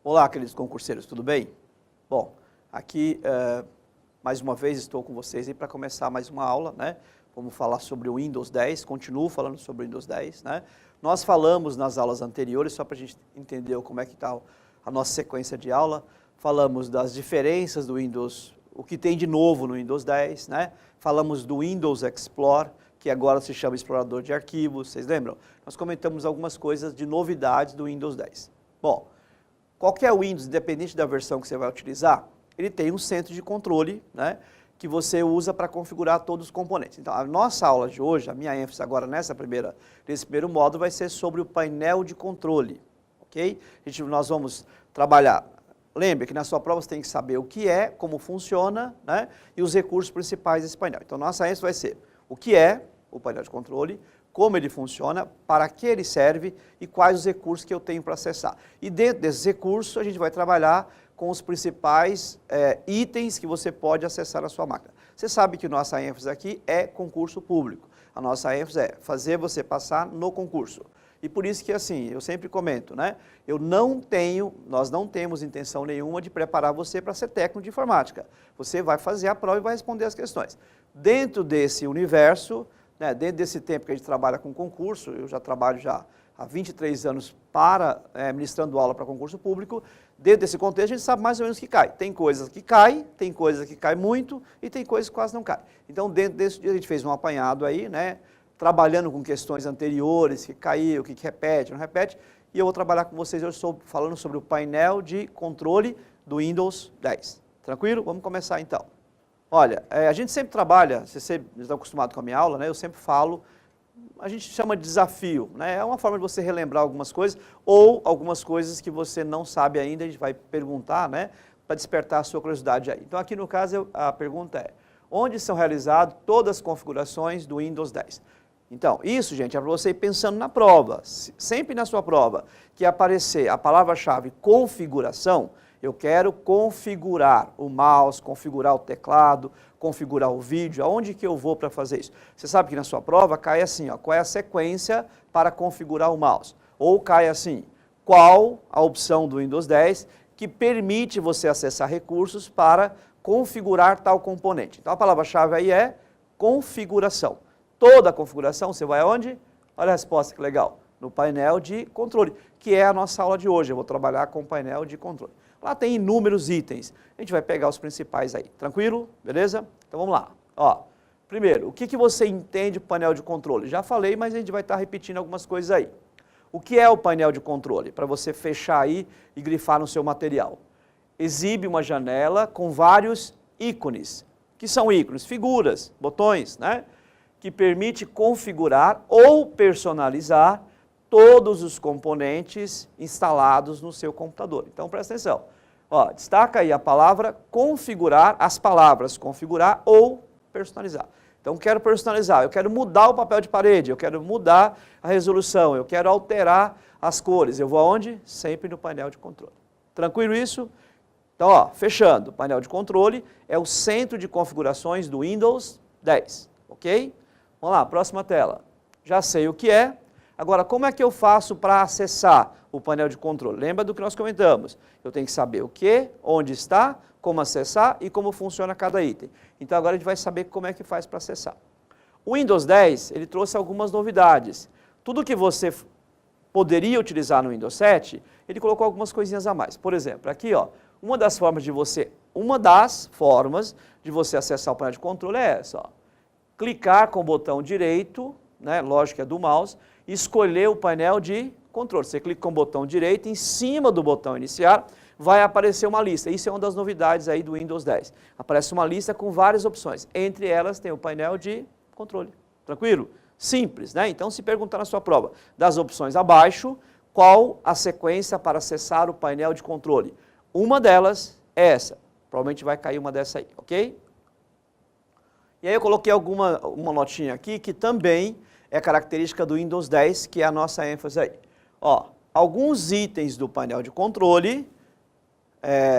Olá, queridos concurseiros, tudo bem? Bom, aqui mais uma vez estou com vocês aí para começar mais uma aula, né? Vamos falar sobre o Windows 10, continuo falando sobre o Windows 10, né? Nós falamos nas aulas anteriores, só para a gente entender como é que está a nossa sequência de aula, falamos das diferenças do Windows, o que tem de novo no Windows 10, né? Falamos do Windows Explorer, que agora se chama Explorador de Arquivos, vocês lembram? Nós comentamos algumas coisas de novidades do Windows 10. Bom, qualquer Windows, independente da versão que você vai utilizar, ele tem um centro de controle, né, que você usa para configurar todos os componentes. Então, a nossa aula de hoje, a minha ênfase agora nesse primeiro módulo, vai ser sobre o painel de controle, ok? Nós vamos trabalhar, lembre que na sua prova você tem que saber o que é, como funciona, né, e os recursos principais desse painel. Então, nossa ênfase vai ser o que é o painel de controle, como ele funciona, para que ele serve e quais os recursos que eu tenho para acessar. E dentro desses recursos a gente vai trabalhar com os principais itens que você pode acessar na sua máquina. Você sabe que nossa ênfase aqui é concurso público. A nossa ênfase é fazer você passar no concurso. E por isso que assim, eu sempre comento, né? Nós não temos intenção nenhuma de preparar você para ser técnico de informática. Você vai fazer a prova e vai responder as questões. Dentro desse universo, né, dentro desse tempo que a gente trabalha com concurso, eu já trabalho há 23 anos ministrando aula para concurso público, dentro desse contexto a gente sabe mais ou menos o que cai. Tem coisas que caem, tem coisas que caem muito e tem coisas que quase não caem. Então dentro desse dia a gente fez um apanhado aí, né, trabalhando com questões anteriores, que caiu, o que repete, não repete, e eu vou trabalhar com vocês hoje falando sobre o painel de controle do Windows 10. Tranquilo? Vamos começar então. Olha, a gente sempre trabalha, vocês estão acostumados com a minha aula, né? Eu sempre falo, a gente chama de desafio, né? É uma forma de você relembrar algumas coisas ou algumas coisas que você não sabe ainda, a gente vai perguntar, né? Para despertar a sua curiosidade aí. Então aqui no caso a pergunta é, onde são realizadas todas as configurações do Windows 10? Então, isso, gente, é para você ir pensando na prova. Sempre na sua prova que aparecer a palavra-chave configuração, eu quero configurar o mouse, configurar o teclado, configurar o vídeo. Aonde que eu vou para fazer isso? Você sabe que na sua prova cai assim, ó, qual é a sequência para configurar o mouse? Ou cai assim, qual a opção do Windows 10 que permite você acessar recursos para configurar tal componente? Então a palavra-chave aí é configuração. Toda a configuração, você vai aonde? Olha a resposta que legal. No painel de controle, que é a nossa aula de hoje. Eu vou trabalhar com o painel de controle. Lá tem inúmeros itens. A gente vai pegar os principais aí. Tranquilo? Beleza? Então vamos lá. Ó, primeiro, o que você entende do painel de controle? Já falei, mas a gente vai estar repetindo algumas coisas aí. O que é o painel de controle? Para você fechar aí e grifar no seu material. Exibe uma janela com vários ícones. O que são ícones? Figuras, botões, né? Que permite configurar ou personalizar todos os componentes instalados no seu computador. Então, presta atenção. Ó, destaca aí a palavra configurar, as palavras configurar ou personalizar. Então, quero personalizar, eu quero mudar o papel de parede, eu quero mudar a resolução, eu quero alterar as cores. Eu vou aonde? Sempre no painel de controle. Tranquilo isso? Então, ó, fechando, o painel de controle é o centro de configurações do Windows 10, ok? Vamos lá, próxima tela. Já sei o que é. Agora, como é que eu faço para acessar o painel de controle? Lembra do que nós comentamos? Eu tenho que saber o que, onde está, como acessar e como funciona cada item. Então, agora a gente vai saber como é que faz para acessar. O Windows 10, ele trouxe algumas novidades. Tudo que você poderia utilizar no Windows 7, ele colocou algumas coisinhas a mais. Por exemplo, aqui, ó, uma das formas de você acessar o painel de controle é essa, ó. Clicar com o botão direito, né, lógico que é do mouse, e escolher o painel de controle. Você clica com o botão direito, em cima do botão iniciar, vai aparecer uma lista. Isso é uma das novidades aí do Windows 10. Aparece uma lista com várias opções. Entre elas tem o painel de controle. Tranquilo? Simples, né? Então, se perguntar na sua prova, das opções abaixo, qual a sequência para acessar o painel de controle? Uma delas é essa. Provavelmente vai cair uma dessa aí, ok? E aí eu coloquei uma notinha aqui que também é característica do Windows 10, que é a nossa ênfase aí. Ó, alguns itens do painel de controle,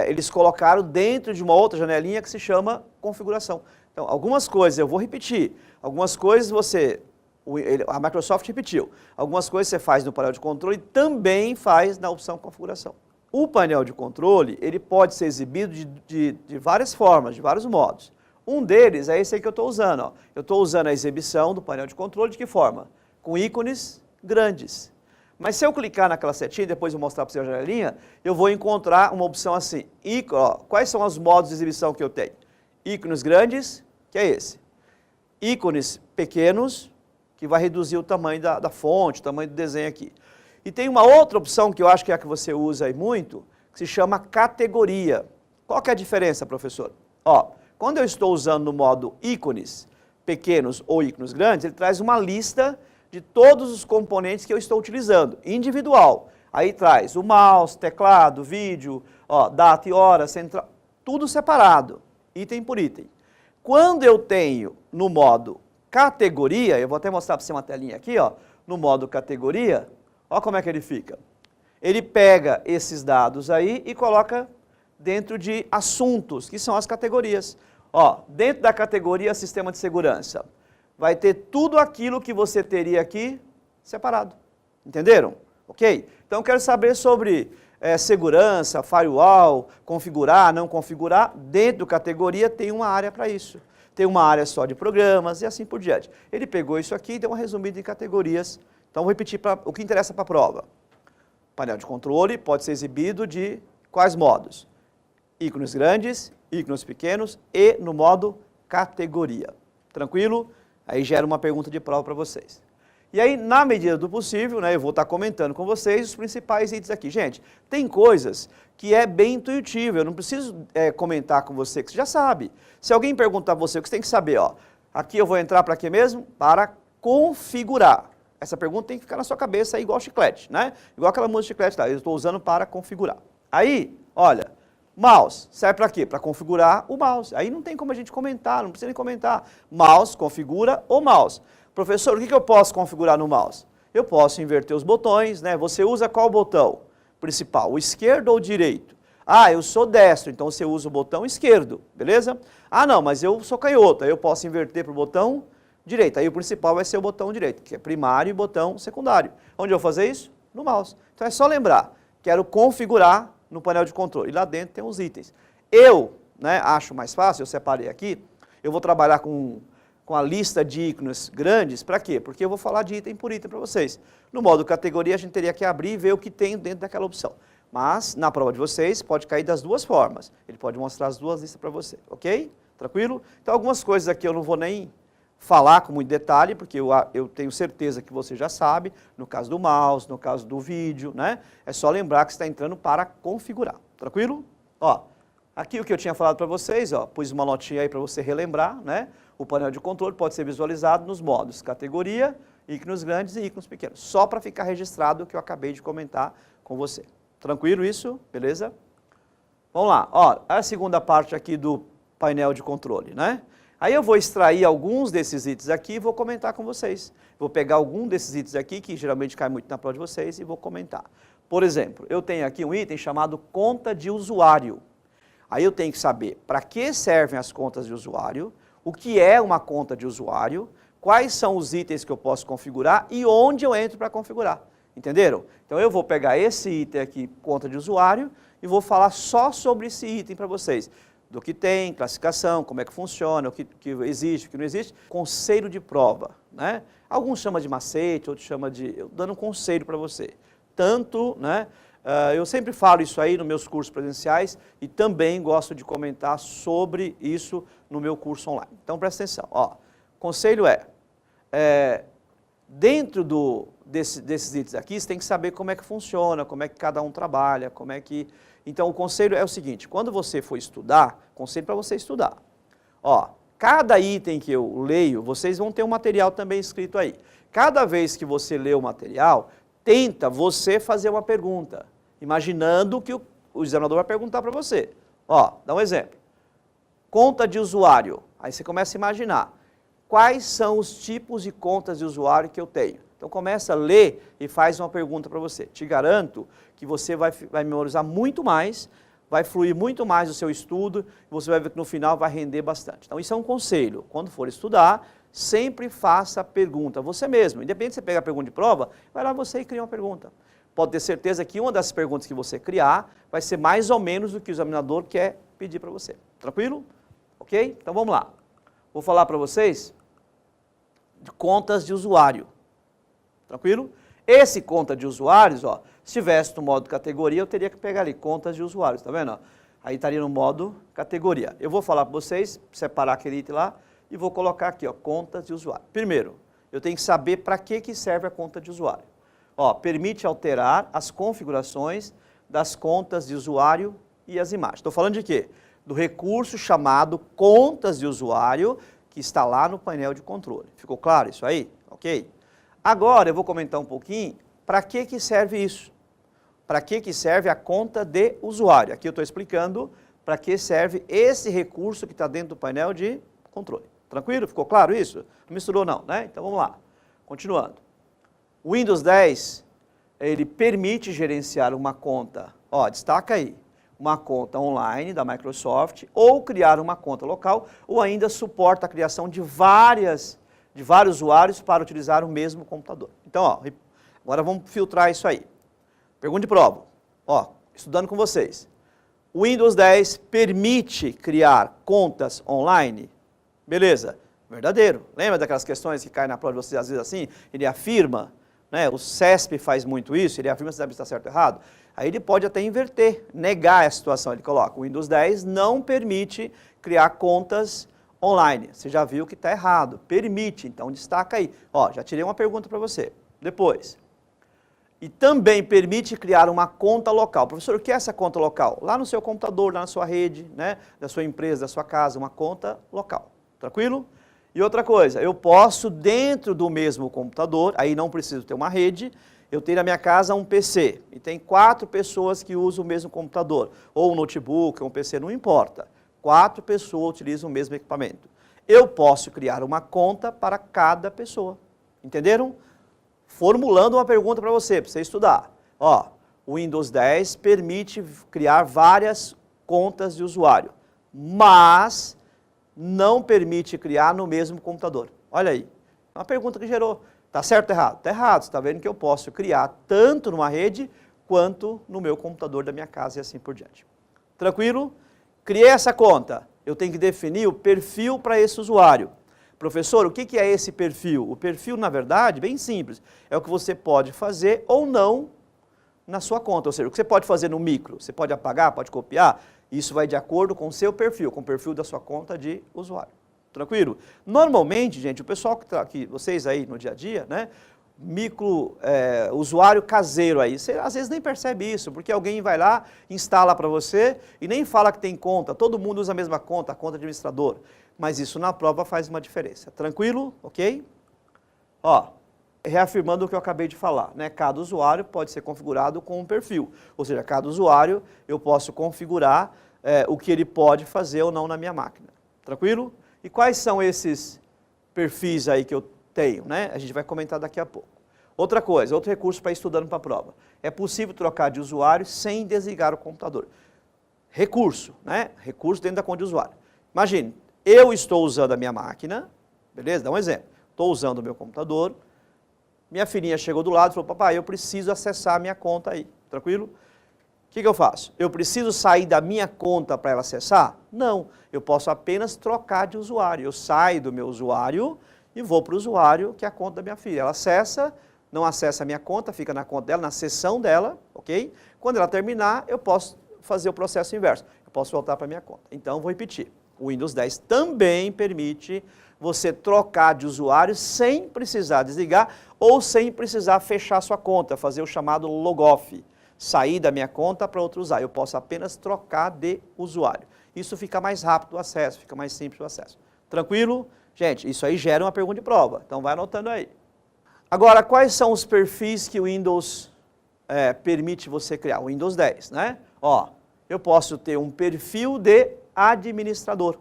eles colocaram dentro de uma outra janelinha que se chama configuração. Então, algumas coisas, eu vou repetir, algumas coisas a Microsoft repetiu, algumas coisas você faz no painel de controle e também faz na opção configuração. O painel de controle, ele pode ser exibido de várias formas, de vários modos. Um deles é esse aí que eu estou usando. Ó. Eu estou usando a exibição do painel de controle de que forma? Com ícones grandes. Mas se eu clicar naquela setinha, depois eu mostrar para você a janelinha, eu vou encontrar uma opção assim. Quais são os modos de exibição que eu tenho? Ícones grandes, que é esse. Ícones pequenos, que vai reduzir o tamanho da fonte, o tamanho do desenho aqui. E tem uma outra opção que eu acho que é a que você usa aí muito, que se chama categoria. Qual que é a diferença, professor? Ó, quando eu estou usando no modo ícones pequenos ou ícones grandes, ele traz uma lista de todos os componentes que eu estou utilizando, individual. Aí traz o mouse, teclado, vídeo, ó, data e hora, central, tudo separado, item por item. Quando eu tenho no modo categoria, eu vou até mostrar para você uma telinha aqui, ó, no modo categoria, ó como é que ele fica. Ele pega esses dados aí e coloca dentro de assuntos, que são as categorias. Ó, dentro da categoria sistema de segurança, vai ter tudo aquilo que você teria aqui separado. Entenderam? Ok? Então, eu quero saber sobre segurança, firewall, configurar, não configurar. Dentro da categoria tem uma área para isso. Tem uma área só de programas e assim por diante. Ele pegou isso aqui e deu uma resumida em categorias. Então, vou repetir o que interessa para a prova. O painel de controle pode ser exibido de quais modos? Ícones grandes, ícones pequenos e no modo categoria. Tranquilo? Aí gera uma pergunta de prova para vocês. E aí, na medida do possível, né, eu vou estar comentando com vocês os principais itens aqui. Gente, tem coisas que é bem intuitivo, eu não preciso comentar com você, que você já sabe. Se alguém perguntar a você, o que você tem que saber? Ó, aqui eu vou entrar para quê mesmo? Para configurar. Essa pergunta tem que ficar na sua cabeça aí igual chiclete, né? Igual aquela música de chiclete lá, eu estou usando para configurar. Aí, olha, mouse, serve para quê? Para configurar o mouse. Aí não tem como a gente comentar, não precisa nem comentar. Mouse, configura o mouse. Professor, o que eu posso configurar no mouse? Eu posso inverter os botões, né? Você usa qual botão principal? O esquerdo ou o direito? Ah, eu sou destro, então você usa o botão esquerdo, beleza? Ah, não, mas eu sou canhoto, aí eu posso inverter para o botão direito. Aí o principal vai ser o botão direito, que é primário e botão secundário. Onde eu vou fazer isso? No mouse. Então é só lembrar, quero configurar no painel de controle. E lá dentro tem os itens. Eu, né, acho mais fácil, eu separei aqui, eu vou trabalhar com a lista de ícones grandes, para quê? Porque eu vou falar de item por item para vocês. No modo categoria, a gente teria que abrir e ver o que tem dentro daquela opção. Mas, na prova de vocês, pode cair das duas formas. Ele pode mostrar as duas listas para você, ok? Tranquilo? Então, algumas coisas aqui eu não vou nem falar com muito detalhe, porque eu tenho certeza que você já sabe, no caso do mouse, no caso do vídeo, né? É só lembrar que você está entrando para configurar, tranquilo? Ó, aqui o que eu tinha falado para vocês, ó, pus uma notinha aí para você relembrar, né? O painel de controle pode ser visualizado nos modos categoria, ícones grandes e ícones pequenos, só para ficar registrado o que eu acabei de comentar com você. Tranquilo isso? Beleza? Vamos lá, ó, a segunda parte aqui do painel de controle, né? Aí eu vou extrair alguns desses itens aqui e vou comentar com vocês. Vou pegar algum desses itens aqui, que geralmente cai muito na prova de vocês, e vou comentar. Por exemplo, eu tenho aqui um item chamado conta de usuário. Aí eu tenho que saber para que servem as contas de usuário, o que é uma conta de usuário, quais são os itens que eu posso configurar e onde eu entro para configurar. Entenderam? Então eu vou pegar esse item aqui, conta de usuário, e vou falar só sobre esse item para vocês. Do que tem, classificação, como é que funciona, o que existe, o que não existe. Conselho de prova, né? Alguns chamam de macete, outros chamam de... Eu dando um conselho para você. Tanto, né? Eu sempre falo isso aí nos meus cursos presenciais e também gosto de comentar sobre isso no meu curso online. Então presta atenção, ó. Conselho dentro desses itens aqui, você tem que saber como é que funciona, como é que cada um trabalha, como é que... Então, o conselho é o seguinte, quando você for estudar, conselho para você estudar. Ó, cada item que eu leio, vocês vão ter um material também escrito aí. Cada vez que você lê o material, tenta você fazer uma pergunta, imaginando que o examinador vai perguntar para você. Ó, dá um exemplo. Conta de usuário. Aí você começa a imaginar quais são os tipos de contas de usuário que eu tenho. Então começa a ler e faz uma pergunta para você. Te garanto que você vai memorizar muito mais, vai fluir muito mais o seu estudo, e você vai ver que no final vai render bastante. Então isso é um conselho. Quando for estudar, sempre faça a pergunta. Você mesmo, independente de você pegar a pergunta de prova, vai lá você e cria uma pergunta. pode ter certeza que uma das perguntas que você criar vai ser mais ou menos o que o examinador quer pedir para você. Tranquilo? Ok? Então vamos lá. Vou falar para vocês de contas de usuário. Tranquilo? Esse conta de usuários, ó, se tivesse no modo categoria, eu teria que pegar ali contas de usuários, tá vendo? Aí estaria no modo categoria. Eu vou falar para vocês, separar aquele item lá e vou colocar aqui, ó, contas de usuário. Primeiro, eu tenho que saber para que serve a conta de usuário. Ó, permite alterar as configurações das contas de usuário e as imagens. Estou falando de quê? Do recurso chamado contas de usuário, que está lá no painel de controle. Ficou claro isso aí? Ok? Agora eu vou comentar um pouquinho para que serve isso. Para que serve a conta de usuário. Aqui eu estou explicando para que serve esse recurso que está dentro do painel de controle. Tranquilo? Ficou claro isso? Não misturou não, né? Então vamos lá. Continuando. O Windows 10, ele permite gerenciar uma conta, ó, destaca aí, uma conta online da Microsoft, ou criar uma conta local, ou ainda suporta a criação de vários usuários para utilizar o mesmo computador. Então, ó, agora vamos filtrar isso aí. Pergunta de prova. Ó, estudando com vocês. O Windows 10 permite criar contas online? Beleza. Verdadeiro. Lembra daquelas questões que caem na prova de vocês às vezes assim? Ele afirma, né, o CESP faz muito isso, ele afirma se deve estar certo ou errado. Aí ele pode até inverter, negar a situação. Ele coloca, o Windows 10 não permite criar contas online. Você já viu que está errado. Permite, então destaca aí. Ó, já tirei uma pergunta para você. Depois. E também permite criar uma conta local. Professor, o que é essa conta local? Lá no seu computador, lá na sua rede, né, da sua empresa, da sua casa, uma conta local. Tranquilo? E outra coisa, eu posso dentro do mesmo computador, aí não preciso ter uma rede, eu tenho na minha casa um PC e tem 4 pessoas que usam o mesmo computador, ou um notebook, ou um PC, não importa. 4 pessoas utilizam o mesmo equipamento. Eu posso criar uma conta para cada pessoa. Entenderam? Formulando uma pergunta para você estudar. Ó, o Windows 10 permite criar várias contas de usuário, mas não permite criar no mesmo computador. Olha aí, é uma pergunta que gerou. Está certo ou errado? Está errado, você está vendo que eu posso criar tanto numa rede quanto no meu computador da minha casa e assim por diante. Tranquilo? Criei essa conta, eu tenho que definir o perfil para esse usuário. Professor, o que é esse perfil? O perfil, na verdade, bem simples, é o que você pode fazer ou não na sua conta. Ou seja, o que você pode fazer no micro, você pode apagar, pode copiar, isso vai de acordo com o seu perfil, com o perfil da sua conta de usuário. Tranquilo? Normalmente, gente, o pessoal que vocês aí no dia a dia, né, usuário caseiro aí, você às vezes nem percebe isso, porque alguém vai lá, instala para você e nem fala que tem conta, todo mundo usa a mesma conta, a conta administrador, mas isso na prova faz uma diferença. Tranquilo? Ok? Ó, reafirmando o que eu acabei de falar, né? Cada usuário pode ser configurado com um perfil, ou seja, cada usuário eu posso configurar o que ele pode fazer ou não na minha máquina. Tranquilo? E quais são esses perfis aí que eu tenho, né? A gente vai comentar daqui a pouco. Outra coisa, outro recurso para ir estudando para a prova. É possível trocar de usuário sem desligar o computador. Recurso, né? Recurso dentro da conta de usuário. Imagine, eu estou usando a minha máquina, beleza? Dá um exemplo. Estou usando o meu computador, minha filhinha chegou do lado e falou, papai, eu preciso acessar a minha conta aí, tranquilo? O que eu faço? Eu preciso sair da minha conta para ela acessar? Não, eu posso apenas trocar de usuário. Eu saio do meu usuário e vou para o usuário, que é a conta da minha filha. Ela acessa, não acessa a minha conta, fica na conta dela, na seção dela, ok? Quando ela terminar, eu posso fazer o processo inverso. Eu posso voltar para a minha conta. Então, vou repetir. O Windows 10 também permite você trocar de usuário sem precisar desligar ou sem precisar fechar sua conta, fazer o chamado logoff, sair da minha conta para outro usar. Eu posso apenas trocar de usuário. Isso fica mais rápido o acesso, fica mais simples o acesso. Tranquilo? Gente, isso aí gera uma pergunta de prova, então vai anotando aí. Agora, quais são os perfis que o Windows permite você criar? O Windows 10, né? Ó, eu posso ter um perfil de administrador.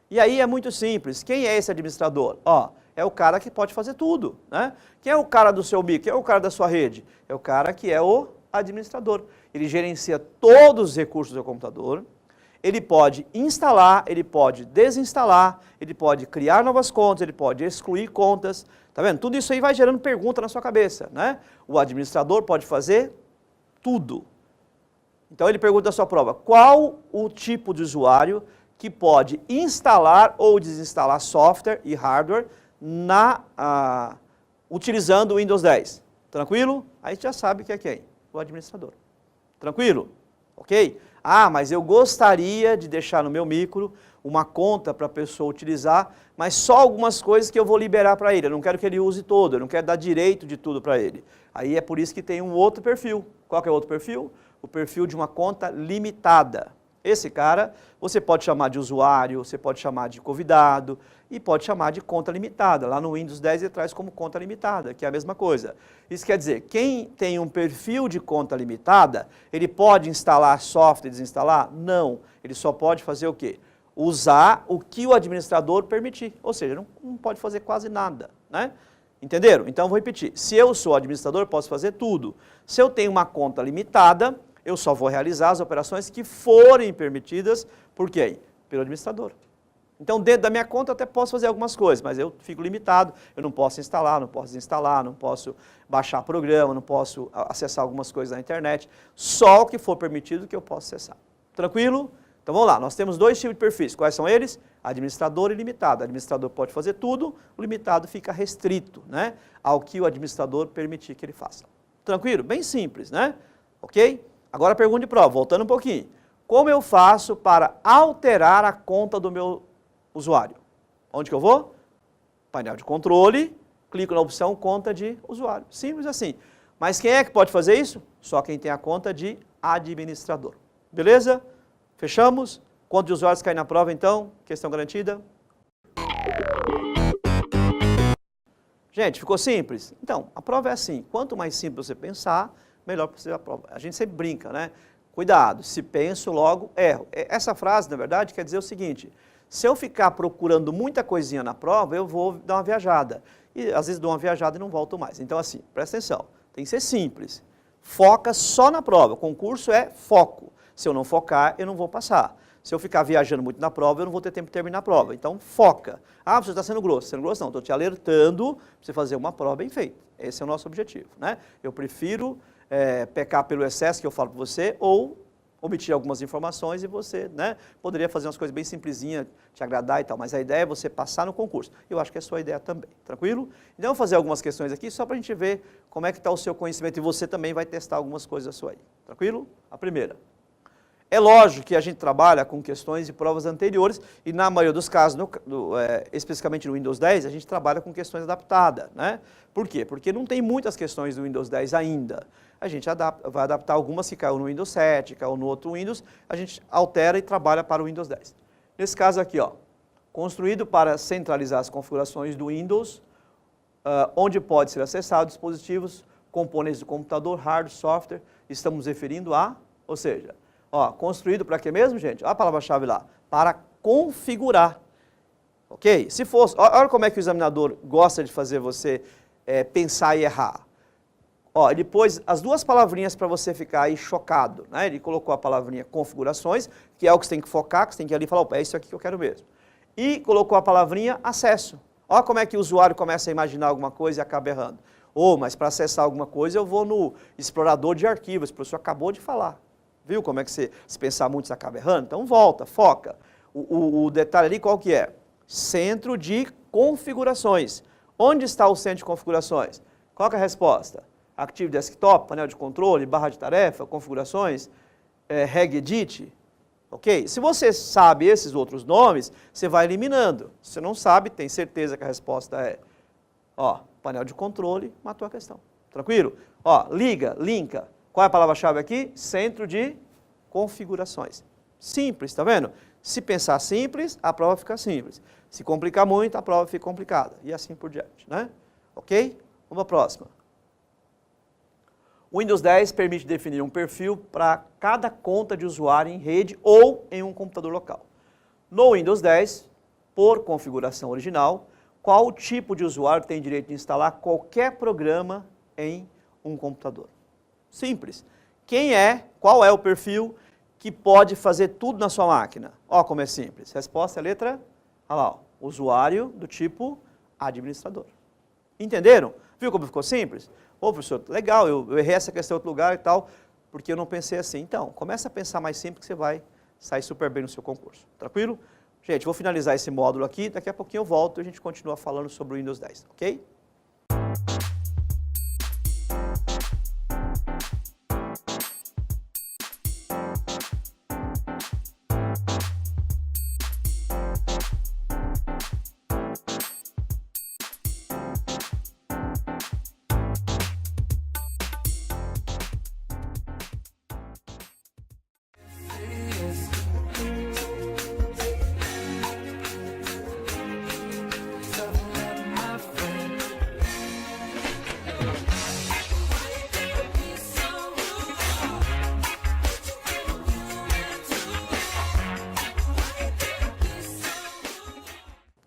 E aí é muito simples. Quem é esse administrador? Ó, é o cara que pode fazer tudo, né? Quem é o cara do seu micro? Quem é o cara da sua rede? É o cara que é o administrador. Ele gerencia todos os recursos do computador. Ele pode instalar, ele pode desinstalar, ele pode criar novas contas, ele pode excluir contas. Tá vendo? Tudo isso aí vai gerando pergunta na sua cabeça, né? O administrador pode fazer tudo. Então ele pergunta a sua prova, qual o tipo de usuário que pode instalar ou desinstalar software e hardware utilizando o Windows 10? Tranquilo? Aí a gente já sabe que é quem? O administrador. Tranquilo? Ok? Ah, mas eu gostaria de deixar no meu micro uma conta para a pessoa utilizar, mas só algumas coisas que eu vou liberar para ele. Eu não quero que ele use todo, eu não quero dar direito de tudo para ele. Aí é por isso que tem um outro perfil. Qual que é o outro perfil? O perfil de uma conta limitada. Esse cara, você pode chamar de usuário, você pode chamar de convidado e pode chamar de conta limitada. Lá no Windows 10 ele traz como conta limitada, que é a mesma coisa. Isso quer dizer, quem tem um perfil de conta limitada, ele pode instalar software e desinstalar? Não. Ele só pode fazer o quê? Usar o que o administrador permitir. Ou seja, não pode fazer quase nada, né? Entenderam? Então, vou repetir. Se eu sou administrador, posso fazer tudo. Se eu tenho uma conta limitada, eu só vou realizar as operações que forem permitidas por quem? Pelo administrador. Então, dentro da minha conta, eu até posso fazer algumas coisas, mas eu fico limitado. Eu não posso instalar, não posso desinstalar, não posso baixar programa, não posso acessar algumas coisas na internet. Só o que for permitido que eu posso acessar. Tranquilo? Então, vamos lá. Nós temos dois tipos de perfis. Quais são eles? Administrador e limitado. O administrador pode fazer tudo, o limitado fica restrito, né, ao que o administrador permitir que ele faça. Tranquilo? Bem simples, né? Ok? Agora a pergunta de prova, voltando um pouquinho. Como eu faço para alterar a conta do meu usuário? Onde que eu vou? Painel de controle, clico na opção conta de usuário. Simples assim. Mas quem é que pode fazer isso? Só quem tem a conta de administrador. Beleza? Fechamos? Quanto de usuários cai na prova então? Questão garantida? Gente, ficou simples? Então, a prova é assim, quanto mais simples você pensar, melhor para você a prova. A gente sempre brinca, né? Cuidado, se penso, logo erro. Essa frase, na verdade, quer dizer o seguinte, se eu ficar procurando muita coisinha na prova, eu vou dar uma viajada. E às vezes dou uma viajada e não volto mais. Então assim, presta atenção, tem que ser simples. Foca só na prova, o concurso é foco. Se eu não focar, eu não vou passar. Se eu ficar viajando muito na prova, eu não vou ter tempo de terminar a prova. Então, foca. Ah, você está sendo grosso. Sendo grosso não, estou te alertando para você fazer uma prova bem feita. Esse é o nosso objetivo, né? Eu prefiro pecar pelo excesso que eu falo para você, ou omitir algumas informações e você, né, poderia fazer umas coisas bem simplesinhas, te agradar e tal, mas a ideia é você passar no concurso. Eu acho que é a sua ideia também, tranquilo? Então, eu vou fazer algumas questões aqui só para a gente ver como é que está o seu conhecimento e você também vai testar algumas coisas suas aí, tranquilo? A primeira. É lógico que a gente trabalha com questões de provas anteriores e na maioria dos casos, especificamente no Windows 10, a gente trabalha com questões adaptadas, né? Por quê? Porque não tem muitas questões do Windows 10 ainda. A gente vai adaptar algumas que caiu no Windows 7, caiu no outro Windows, a gente altera e trabalha para o Windows 10. Nesse caso aqui, ó, construído para centralizar as configurações do Windows, onde pode ser acessado dispositivos, componentes do computador, hardware, software, estamos referindo a, ou seja, ó, construído para quê mesmo, gente? Olha a palavra-chave lá, para configurar. Ok? Se fosse, olha como é que o examinador gosta de fazer você pensar e errar. Ó, ele pôs as duas palavrinhas para você ficar aí chocado, né? Ele colocou a palavrinha configurações, que é o que você tem que focar, que você tem que ir ali e falar, opa, é isso aqui que eu quero mesmo. E colocou a palavrinha acesso. Olha como é que o usuário começa a imaginar alguma coisa e acaba errando. Mas para acessar alguma coisa eu vou no explorador de arquivos, o professor acabou de falar. Viu como é que se pensar muito você acaba errando? Então volta, foca. O detalhe ali qual que é? Centro de configurações. Onde está o centro de configurações? Qual que é a resposta? Active Desktop, painel de controle, barra de tarefa, configurações, regedit, ok? Se você sabe esses outros nomes, você vai eliminando. Se você não sabe, tem certeza que a resposta é, ó, painel de controle, matou a questão. Tranquilo? Ó, liga, linka. Qual é a palavra-chave aqui? Centro de configurações. Simples, tá vendo? Se pensar simples, a prova fica simples. Se complicar muito, a prova fica complicada. E assim por diante, né? Ok? Vamos à próxima. O Windows 10 permite definir um perfil para cada conta de usuário em rede ou em um computador local. No Windows 10, por configuração original, qual tipo de usuário tem direito de instalar qualquer programa em um computador? Simples. Qual é o perfil que pode fazer tudo na sua máquina? Ó como é simples. Resposta é letra, olha lá, ó, usuário do tipo administrador. Entenderam? Viu como ficou simples? Ô, professor, legal, eu errei essa questão em outro lugar e tal. porque eu não pensei assim. Então, começa a pensar mais simples que você vai sair super bem no seu concurso. Tranquilo? Gente, vou finalizar esse módulo aqui, daqui a pouquinho eu volto e a gente continua falando sobre o Windows 10, ok?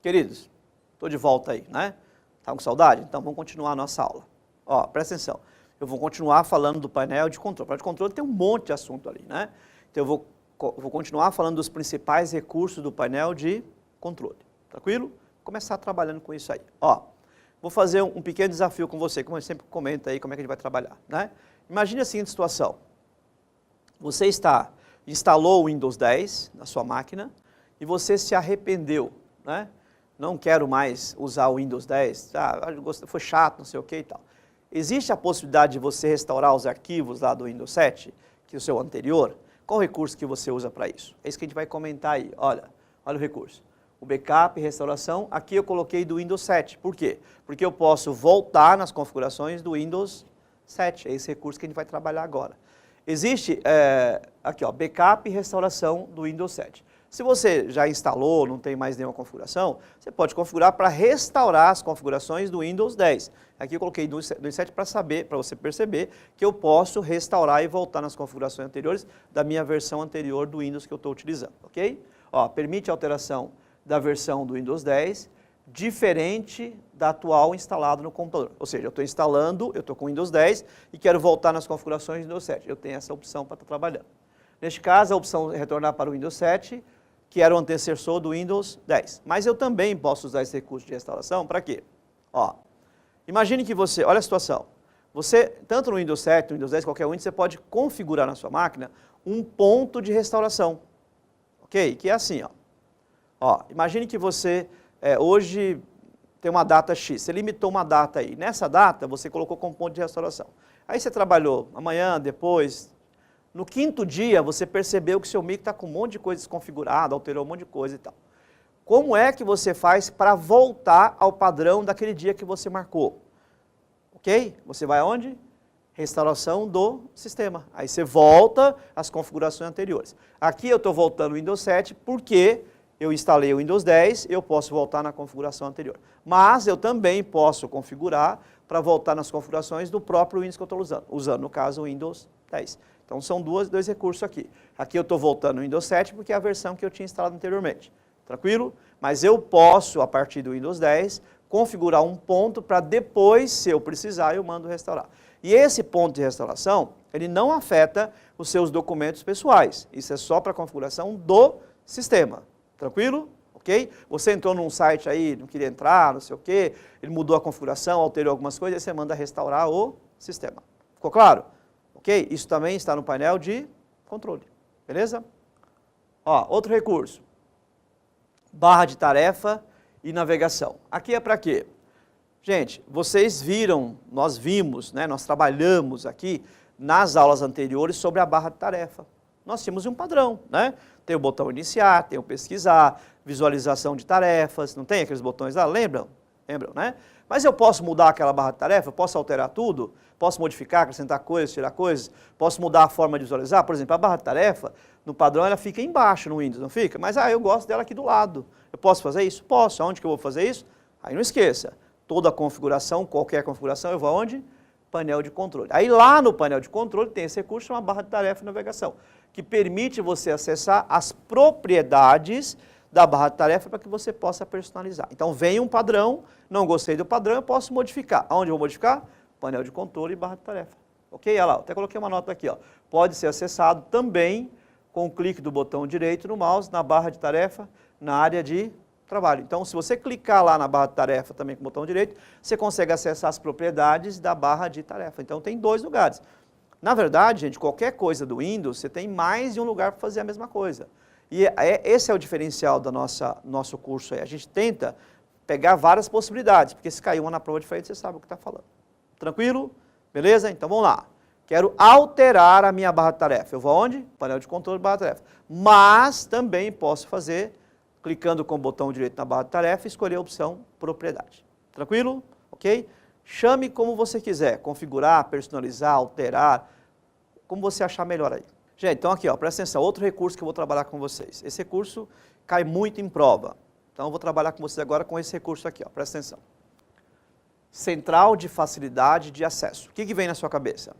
Queridos, estou de volta aí, né? Tá com saudade? Então vamos continuar a nossa aula. Ó, presta atenção. Eu vou continuar falando do painel de controle. O painel de controle tem um monte de assunto ali, né? Então eu vou continuar falando dos principais recursos do painel de controle. Tranquilo? Vou começar trabalhando com isso aí. Ó, vou fazer um pequeno desafio com você, como eu sempre comento aí, como é que a gente vai trabalhar, né? Imagine a seguinte situação. Você instalou o Windows 10 na sua máquina e você se arrependeu, né? Não quero mais usar o Windows 10, foi chato, não sei o que e tal. Existe a possibilidade de você restaurar os arquivos lá do Windows 7, que é o seu anterior? Qual o recurso que você usa para isso? É isso que a gente vai comentar aí. Olha o recurso. O backup e restauração, aqui eu coloquei do Windows 7. Por quê? Porque eu posso voltar nas configurações do Windows 7. É esse recurso que a gente vai trabalhar agora. Existe, aqui ó, backup e restauração do Windows 7. Se você já instalou, não tem mais nenhuma configuração, você pode configurar para restaurar as configurações do Windows 10. Aqui eu coloquei do 7 para você perceber que eu posso restaurar e voltar nas configurações anteriores da minha versão anterior do Windows que eu estou utilizando, ok? Ó, permite alteração da versão do Windows 10 diferente da atual instalado no computador. Ou seja, eu estou instalando, eu estou com o Windows 10 e quero voltar nas configurações do Windows 7. Eu tenho essa opção para estar trabalhando. Neste caso, a opção é retornar para o Windows 7, que era o antecessor do Windows 10. Mas eu também posso usar esse recurso de restauração para quê? Ó, imagine que você, olha a situação, você, tanto no Windows 7, no Windows 10, qualquer Windows, você pode configurar na sua máquina um ponto de restauração, ok? Que é assim, ó, imagine que você hoje tem uma data X, você limitou uma data aí, nessa data você colocou como ponto de restauração. Aí você trabalhou amanhã, depois. No quinto dia, você percebeu que seu mic está com um monte de coisa desconfigurada, alterou um monte de coisa e tal. Como é que você faz para voltar ao padrão daquele dia que você marcou? Ok? Você vai aonde? Restauração do sistema. Aí você volta às configurações anteriores. Aqui eu estou voltando ao Windows 7 porque eu instalei o Windows 10, eu posso voltar na configuração anterior. Mas eu também posso configurar para voltar nas configurações do próprio Windows que eu estou usando, no caso o Windows 10. Então são dois recursos aqui. Aqui eu estou voltando no Windows 7 porque é a versão que eu tinha instalado anteriormente. Tranquilo? Mas eu posso, a partir do Windows 10, configurar um ponto para depois, se eu precisar, eu mando restaurar. E esse ponto de restauração, ele não afeta os seus documentos pessoais. Isso é só para a configuração do sistema. Tranquilo? Ok? Você entrou num site aí, não queria entrar, não sei o quê, ele mudou a configuração, alterou algumas coisas, aí você manda restaurar o sistema. Ficou claro? Ok? Isso também está no painel de controle. Beleza? Ó, outro recurso. Barra de tarefa e navegação. Aqui é para quê? Gente, vocês viram, nós vimos, né, nós trabalhamos aqui nas aulas anteriores sobre a barra de tarefa. Nós tínhamos um padrão, né? Tem o botão iniciar, tem o pesquisar, visualização de tarefas, não tem aqueles botões lá? Lembram? Lembram, né? Mas eu posso mudar aquela barra de tarefa? Posso alterar tudo? Posso modificar, acrescentar coisas, tirar coisas? Posso mudar a forma de visualizar? Por exemplo, a barra de tarefa, no padrão, ela fica embaixo no Windows, não fica? Mas, eu gosto dela aqui do lado. Eu posso fazer isso? Posso. Aonde que eu vou fazer isso? Aí não esqueça, toda a configuração, qualquer configuração, eu vou aonde? Painel de controle. Aí lá no painel de controle tem esse recurso, uma barra de tarefa e navegação, que permite você acessar as propriedades da barra de tarefa para que você possa personalizar. Então vem um padrão, não gostei do padrão, eu posso modificar. Aonde eu vou modificar? Painel de controle e barra de tarefa. Ok? Olha lá, até coloquei uma nota aqui. Ó. Pode ser acessado também com o clique do botão direito no mouse, na barra de tarefa, na área de trabalho. Então, se você clicar lá na barra de tarefa também com o botão direito, você consegue acessar as propriedades da barra de tarefa. Então, tem dois lugares. Na verdade, gente, qualquer coisa do Windows, você tem mais de um lugar para fazer a mesma coisa. E esse é o diferencial do nosso curso aí. A gente tenta pegar várias possibilidades, porque se cair uma na prova diferente, você sabe o que está falando. Tranquilo? Beleza? Então vamos lá. Quero alterar a minha barra de tarefa. Eu vou aonde? Painel de controle, barra de tarefa. Mas também posso fazer, clicando com o botão direito na barra de tarefa, escolher a opção propriedade. Tranquilo? Ok? Chame como você quiser, configurar, personalizar, alterar, como você achar melhor aí. Gente, então aqui, ó, presta atenção, outro recurso que eu vou trabalhar com vocês. Esse recurso cai muito em prova. Então eu vou trabalhar com vocês agora com esse recurso aqui, ó, presta atenção. Central de facilidade de acesso. O que vem na sua cabeça?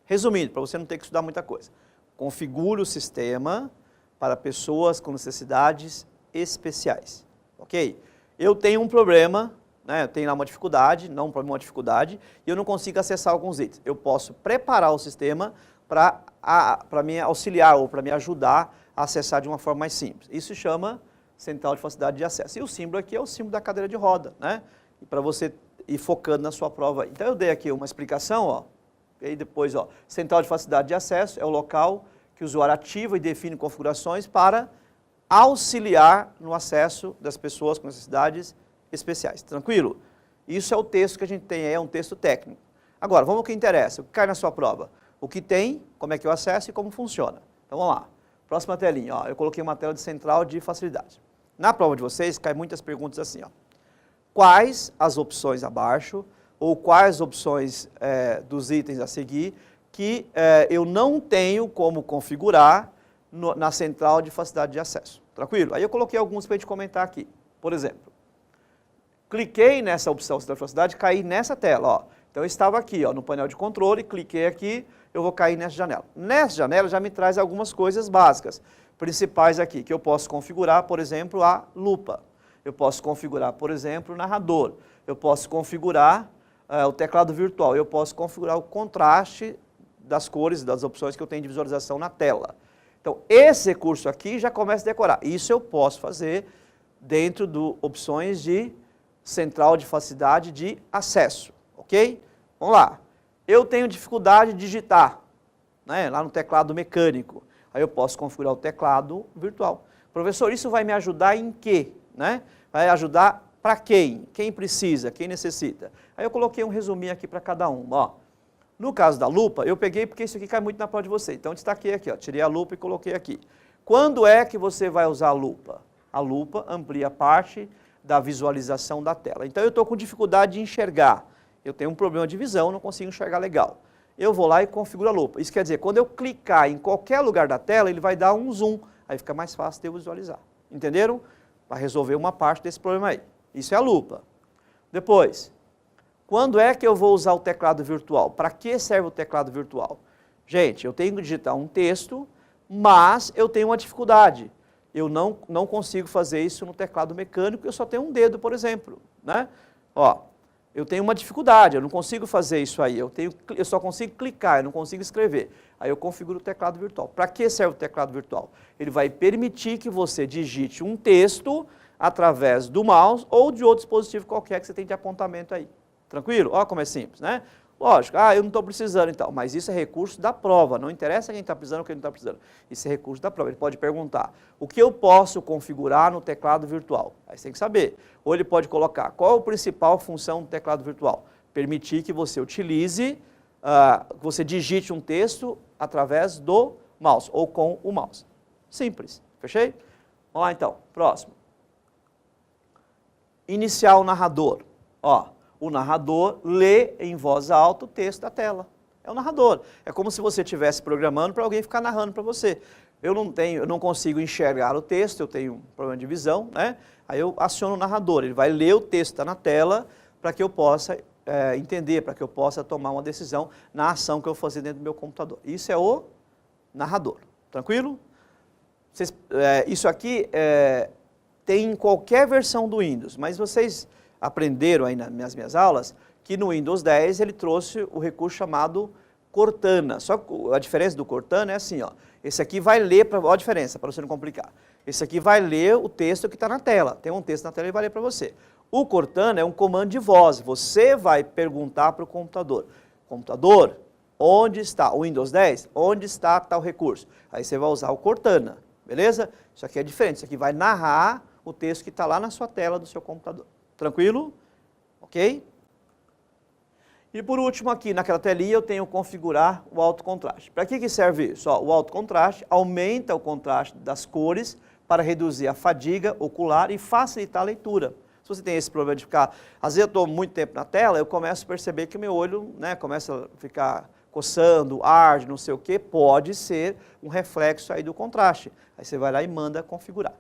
Resumindo, para você não ter que estudar muita coisa. Configure o sistema para pessoas com necessidades especiais. Ok? Eu tenho um problema, né? Eu tenho lá uma dificuldade, não um problema, uma dificuldade, e eu não consigo acessar alguns itens. Eu posso preparar o sistema para me auxiliar ou para me ajudar a acessar de uma forma mais simples. Isso se chama central de facilidade de acesso. E o símbolo aqui é o símbolo da cadeira de roda, né? E para você ir focando na sua prova. Então eu dei aqui uma explicação, ó. E aí depois, ó, central de facilidade de acesso é o local que o usuário ativa e define configurações para auxiliar no acesso das pessoas com necessidades especiais. Tranquilo? Isso é o texto que a gente tem aí, é um texto técnico. Agora, vamos ao que interessa, o que cai na sua prova. O que tem, como é que eu acesso e como funciona. Então vamos lá. Próxima telinha, ó, eu coloquei uma tela de central de facilidade. Na prova de vocês, cai muitas perguntas assim, ó. Quais as opções abaixo, ou quais opções dos itens a seguir, que eu não tenho como configurar na central de facilidade de acesso. Tranquilo? Aí eu coloquei alguns para a gente comentar aqui. Por exemplo, cliquei nessa opção central de facilidade, caí nessa tela, ó. Então eu estava aqui, ó, no painel de controle, cliquei aqui, eu vou cair nessa janela. Nessa janela já me traz algumas coisas básicas, principais aqui, que eu posso configurar, por exemplo, a lupa. Eu posso configurar, por exemplo, o narrador. Eu posso configurar o teclado virtual. Eu posso configurar o contraste das cores, das opções que eu tenho de visualização na tela. Então, esse recurso aqui já começa a decorar. Isso eu posso fazer dentro de opções de central de facilidade de acesso. Ok? Vamos lá. Eu tenho dificuldade de digitar, né, lá no teclado mecânico. Aí eu posso configurar o teclado virtual. Professor, isso vai me ajudar em quê? Né? Vai ajudar para quem? Quem precisa, quem necessita. Aí eu coloquei um resuminho aqui para cada um. Ó. No caso da lupa, eu peguei porque isso aqui cai muito na prova de você. Então eu destaquei aqui, ó, tirei a lupa e coloquei aqui. Quando é que você vai usar a lupa? A lupa amplia parte da visualização da tela. Então eu estou com dificuldade de enxergar. Eu tenho um problema de visão, não consigo enxergar legal. Eu vou lá e configuro a lupa. Isso quer dizer, quando eu clicar em qualquer lugar da tela, ele vai dar um zoom. Aí fica mais fácil de eu visualizar. Entenderam? Para resolver uma parte desse problema aí. Isso é a lupa. Depois, quando é que eu vou usar o teclado virtual? Para que serve o teclado virtual? Gente, eu tenho que digitar um texto, mas eu tenho uma dificuldade. Eu não consigo fazer isso no teclado mecânico, eu só tenho um dedo, por exemplo. Né? Ó, eu tenho uma dificuldade, eu não consigo fazer isso aí. Eu só consigo clicar, eu não consigo escrever. Aí eu configuro o teclado virtual. Para que serve o teclado virtual? Ele vai permitir que você digite um texto através do mouse ou de outro dispositivo qualquer que você tem de apontamento aí. Tranquilo? Olha como é simples, né? Lógico, eu não estou precisando então, mas isso é recurso da prova, não interessa quem está precisando ou quem não está precisando. Isso é recurso da prova, ele pode perguntar, o que eu posso configurar no teclado virtual? Aí você tem que saber. Ou ele pode colocar, qual a principal função do teclado virtual? Permitir que você utilize, que você digite um texto através do mouse, ou com o mouse. Simples, fechei? Vamos lá então, próximo. Iniciar o narrador. Ó, o narrador lê em voz alta o texto da tela. É o narrador. É como se você estivesse programando para alguém ficar narrando para você. Eu não consigo enxergar o texto, eu tenho um problema de visão, né? Aí eu aciono o narrador, ele vai ler o texto que está na tela para que eu possa entender, para que eu possa tomar uma decisão na ação que eu vou fazer dentro do meu computador. Isso é o narrador. Tranquilo? Isso aqui tem em qualquer versão do Windows, mas vocês aprenderam aí nas minhas aulas que no Windows 10 ele trouxe o recurso chamado Cortana. Só que a diferença do Cortana é assim, ó. Esse aqui vai ler, olha a diferença, para você não complicar. Esse aqui vai ler o texto que está na tela. Tem um texto na tela e vai ler para você. O Cortana é um comando de voz. Você vai perguntar para o computador. Computador, onde está o Windows 10, onde está tal recurso. Aí você vai usar o Cortana, beleza? Isso aqui é diferente, isso aqui vai narrar o texto que está lá na sua tela do seu computador. Tranquilo? Ok? E por último aqui naquela telinha eu tenho configurar o alto contraste. Para que serve isso? Ó, o alto contraste aumenta o contraste das cores para reduzir a fadiga ocular e facilitar a leitura. Se você tem esse problema de ficar, às vezes eu estou muito tempo na tela, eu começo a perceber que o meu olho, né, começa a ficar coçando, arde, não sei o que, pode ser um reflexo aí do contraste. Aí você vai lá e manda configurar.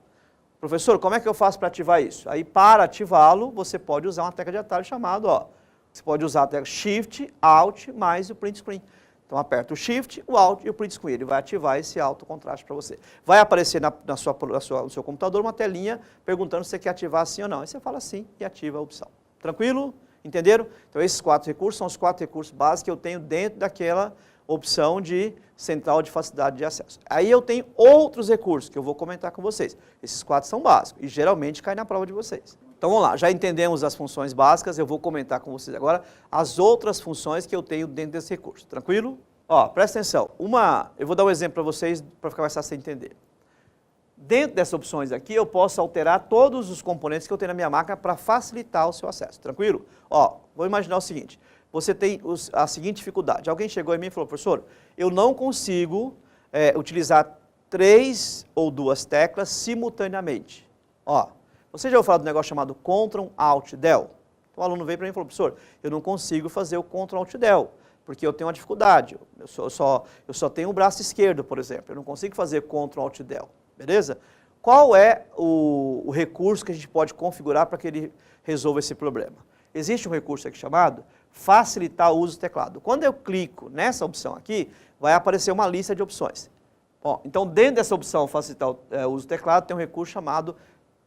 Professor, como é que eu faço para ativar isso? Aí para ativá-lo, você pode usar uma tecla de atalho chamada, ó, você pode usar a tecla Shift, Alt, mais o Print Screen. Então aperta o Shift, o Alt e o Print Screen. Ele vai ativar esse alto contraste para você. Vai aparecer no seu computador uma telinha perguntando se você quer ativar sim ou não. Aí você fala sim e ativa a opção. Tranquilo? Entenderam? Então esses 4 recursos são os 4 recursos básicos que eu tenho dentro daquela opção de central de facilidade de acesso. Aí eu tenho outros recursos que eu vou comentar com vocês. Esses 4 são básicos e geralmente caem na prova de vocês. Então vamos lá, já entendemos as funções básicas, eu vou comentar com vocês agora as outras funções que eu tenho dentro desse recurso, tranquilo? Ó, presta atenção, eu vou dar um exemplo para vocês para ficar mais fácil de entender. Dentro dessas opções aqui eu posso alterar todos os componentes que eu tenho na minha máquina para facilitar o seu acesso, tranquilo? Ó, vou imaginar o seguinte, você tem a seguinte dificuldade, alguém chegou em mim e falou, professor, eu não consigo utilizar 3 ou 2 teclas simultaneamente. Ó, você já ouviu falar do negócio chamado Ctrl Alt Del? Então, o aluno veio para mim e falou, professor, eu não consigo fazer o Ctrl Alt Del, porque eu tenho uma dificuldade, eu só tenho o braço esquerdo, por exemplo, eu não consigo fazer Ctrl Alt Del, beleza? Qual é o recurso que a gente pode configurar para que ele resolva esse problema? Existe um recurso aqui chamado facilitar o uso do teclado. Quando eu clico nessa opção aqui, vai aparecer uma lista de opções. Bom, então, dentro dessa opção facilitar o uso do teclado, tem um recurso chamado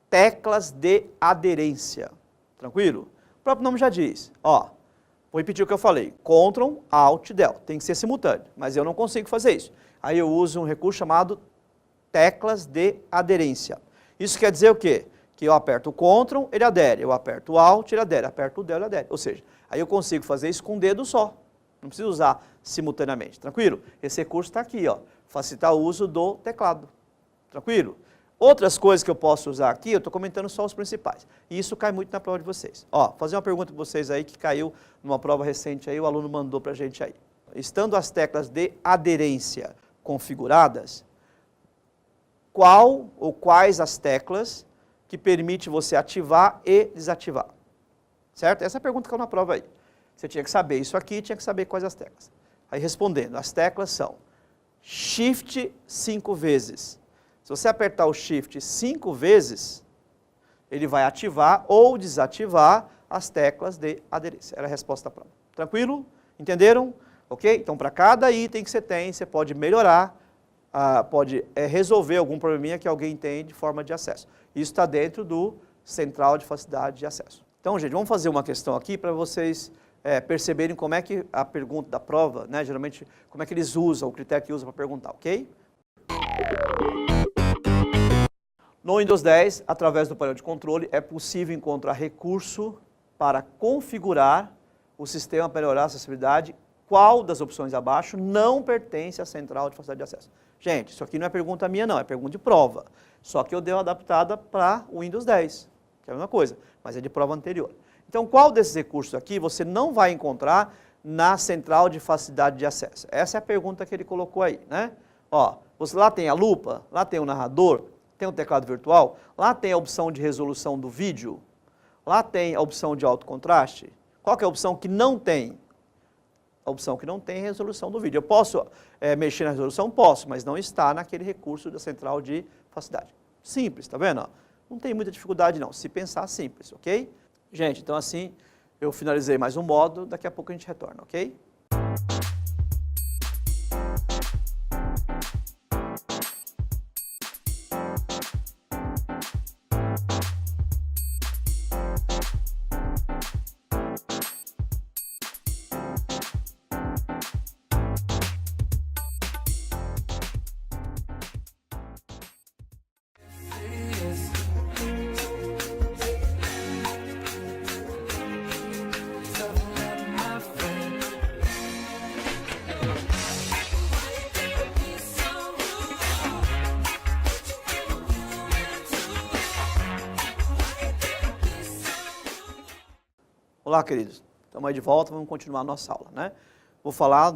teclas de aderência. Tranquilo? O próprio nome já diz. Ó, vou repetir o que eu falei. Ctrl, Alt, Del. Tem que ser simultâneo, mas eu não consigo fazer isso. Aí eu uso um recurso chamado teclas de aderência. Isso quer dizer o quê? Que eu aperto o Ctrl, ele adere. Eu aperto o Alt, ele adere. Aperto o Del, ele adere. Ou seja, aí eu consigo fazer isso com um dedo só. Não preciso usar simultaneamente. Tranquilo? Esse recurso está aqui, ó. Facilitar o uso do teclado. Tranquilo? Outras coisas que eu posso usar aqui, eu estou comentando só os principais. E isso cai muito na prova de vocês. Ó, fazer uma pergunta para vocês aí que caiu numa prova recente aí, o aluno mandou para a gente aí. Estando as teclas de aderência configuradas, qual ou quais as teclas que permite você ativar e desativar? Certo? Essa é a pergunta que caiu na prova aí. Você tinha que saber isso aqui e tinha que saber quais as teclas. Aí respondendo, as teclas são Shift 5 vezes. Se você apertar o Shift 5 vezes, ele vai ativar ou desativar as teclas de aderência. Era a resposta da prova. Tranquilo? Entenderam? Ok? Então, para cada item que você tem, você pode melhorar, pode resolver algum probleminha que alguém tem de forma de acesso. Isso está dentro do Central de Facilidade de Acesso. Então, gente, vamos fazer uma questão aqui para vocês perceberem como é que a pergunta da prova, né, geralmente, como é que eles usam, o critério que usam para perguntar, ok? No Windows 10, através do painel de controle, é possível encontrar recurso para configurar o sistema para melhorar a acessibilidade. Qual das opções abaixo não pertence à central de facilidade de acesso? Gente, isso aqui não é pergunta minha não, é pergunta de prova. Só que eu dei uma adaptada para o Windows 10, que é a mesma coisa, mas é de prova anterior. Então, qual desses recursos aqui você não vai encontrar na central de facilidade de acesso? Essa é a pergunta que ele colocou aí, né? Ó, você lá tem a lupa, lá tem o narrador, tem o teclado virtual, lá tem a opção de resolução do vídeo, lá tem a opção de alto contraste. Qual que é a opção que não tem? A opção que não tem é a resolução do vídeo. Eu posso mexer na resolução? Posso, mas não está naquele recurso da central de facilidade. Simples, tá vendo? Não tem muita dificuldade não, se pensar simples, ok? Gente, então assim, eu finalizei mais um módulo, daqui a pouco a gente retorna, ok? Olá, queridos. Estamos aí de volta, vamos continuar a nossa aula, né? Vou falar,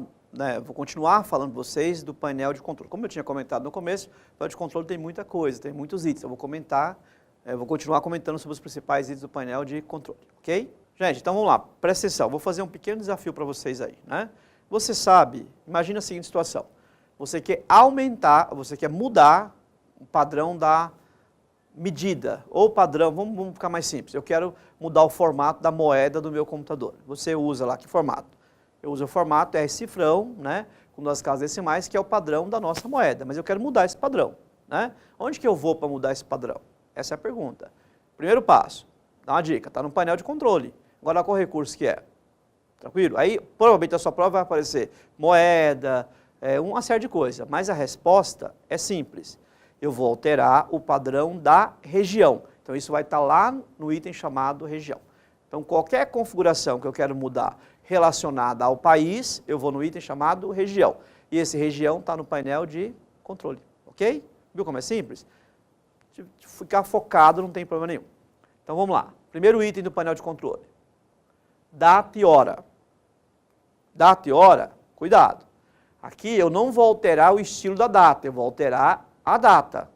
vou continuar falando para vocês do painel de controle. Como eu tinha comentado no começo, o painel de controle tem muita coisa, tem muitos itens. Eu vou continuar comentando sobre os principais itens do painel de controle, ok? Gente, então vamos lá, presta atenção, vou fazer um pequeno desafio para vocês aí, né? Você sabe, imagina a seguinte situação, você quer mudar o padrão da medida, ou padrão, vamos ficar mais simples, eu quero mudar o formato da moeda do meu computador. Você usa lá, que formato? Eu uso o formato R-cifrão, né, com 2 casas decimais, que é o padrão da nossa moeda, mas eu quero mudar esse padrão, né? Onde que eu vou para mudar esse padrão? Essa é a pergunta. Primeiro passo, dá uma dica, está no painel de controle. Agora qual recurso que é? Tranquilo? Aí provavelmente a sua prova vai aparecer moeda, uma série de coisas, mas a resposta é simples. Eu vou alterar o padrão da região. Então isso vai estar lá no item chamado região. Então qualquer configuração que eu quero mudar relacionada ao país, eu vou no item chamado região. E esse região está no painel de controle, ok? Viu como é simples? Se ficar focado não tem problema nenhum. Então vamos lá. Primeiro item do painel de controle. Data e hora. Data e hora, cuidado. Aqui eu não vou alterar o estilo da data, eu vou alterar a data.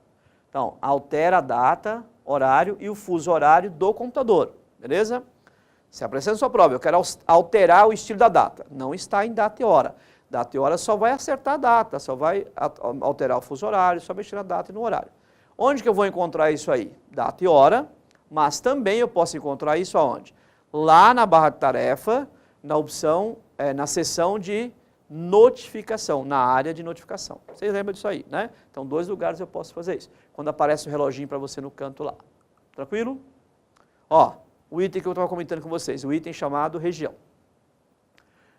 Então, altera a data, horário e o fuso horário do computador, beleza? Se aparecer na sua prova, eu quero alterar o estilo da data. Não está em data e hora. Data e hora só vai acertar a data, só vai alterar o fuso horário, só mexer na data e no horário. Onde que eu vou encontrar isso aí? Data e hora, mas também eu posso encontrar isso aonde? Lá na barra de tarefa, na opção, na seção de notificação, na área de notificação. Vocês lembram disso aí, né? Então, 2 lugares eu posso fazer isso. Quando aparece o reloginho para você no canto lá. Tranquilo? Ó, o item que eu estava comentando com vocês, o item chamado região.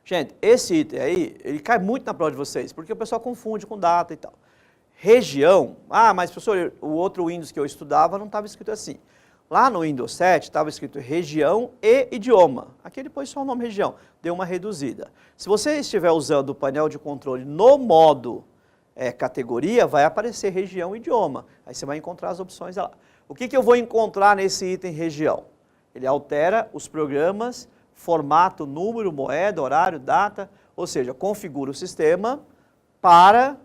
Gente, esse item aí, ele cai muito na prova de vocês, porque o pessoal confunde com data e tal. Região, mas professor, o outro Windows que eu estudava não estava escrito assim. Lá no Windows 7 estava escrito região e idioma. Aqui ele pôs só o nome região, deu uma reduzida. Se você estiver usando o painel de controle no modo categoria, vai aparecer região e idioma. Aí você vai encontrar as opções lá. O que eu vou encontrar nesse item região? Ele altera os programas, formato, número, moeda, horário, data, ou seja, configura o sistema para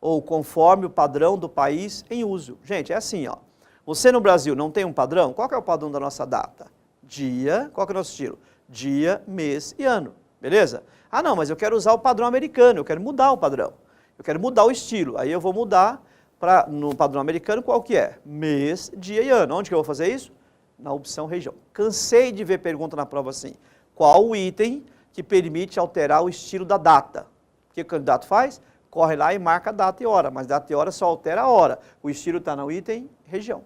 ou conforme o padrão do país em uso. Gente, é assim, ó. Você no Brasil não tem um padrão? Qual que é o padrão da nossa data? Dia, qual que é o nosso estilo? Dia, mês e ano, beleza? Ah não, mas eu quero usar o padrão americano, eu quero mudar o padrão. Eu quero mudar o estilo, aí eu vou mudar no padrão americano qual que é? Mês, dia e ano. Onde que eu vou fazer isso? Na opção região. Cansei de ver pergunta na prova assim, qual o item que permite alterar o estilo da data? O que o candidato faz? Corre lá e marca data e hora, mas data e hora só altera a hora. O estilo está no item região.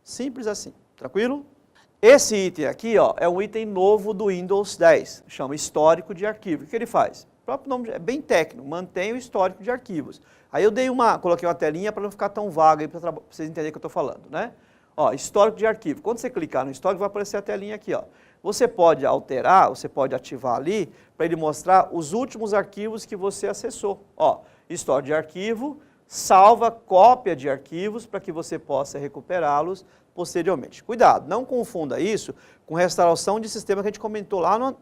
Simples assim, tranquilo? Esse item aqui, ó, é um item novo do Windows 10, chama histórico de arquivo. O que ele faz? O próprio nome é bem técnico, mantém o histórico de arquivos. Aí eu coloquei uma telinha para não ficar tão vaga aí para vocês entenderem o que eu estou falando, né? Ó, histórico de arquivo. Quando você clicar no histórico, vai aparecer a telinha aqui, ó. Você pode alterar, você pode ativar ali para ele mostrar os últimos arquivos que você acessou. Ó, histórico de arquivo, salva cópia de arquivos para que você possa recuperá-los posteriormente. Cuidado, não confunda isso com restauração de sistema que a gente comentou lá no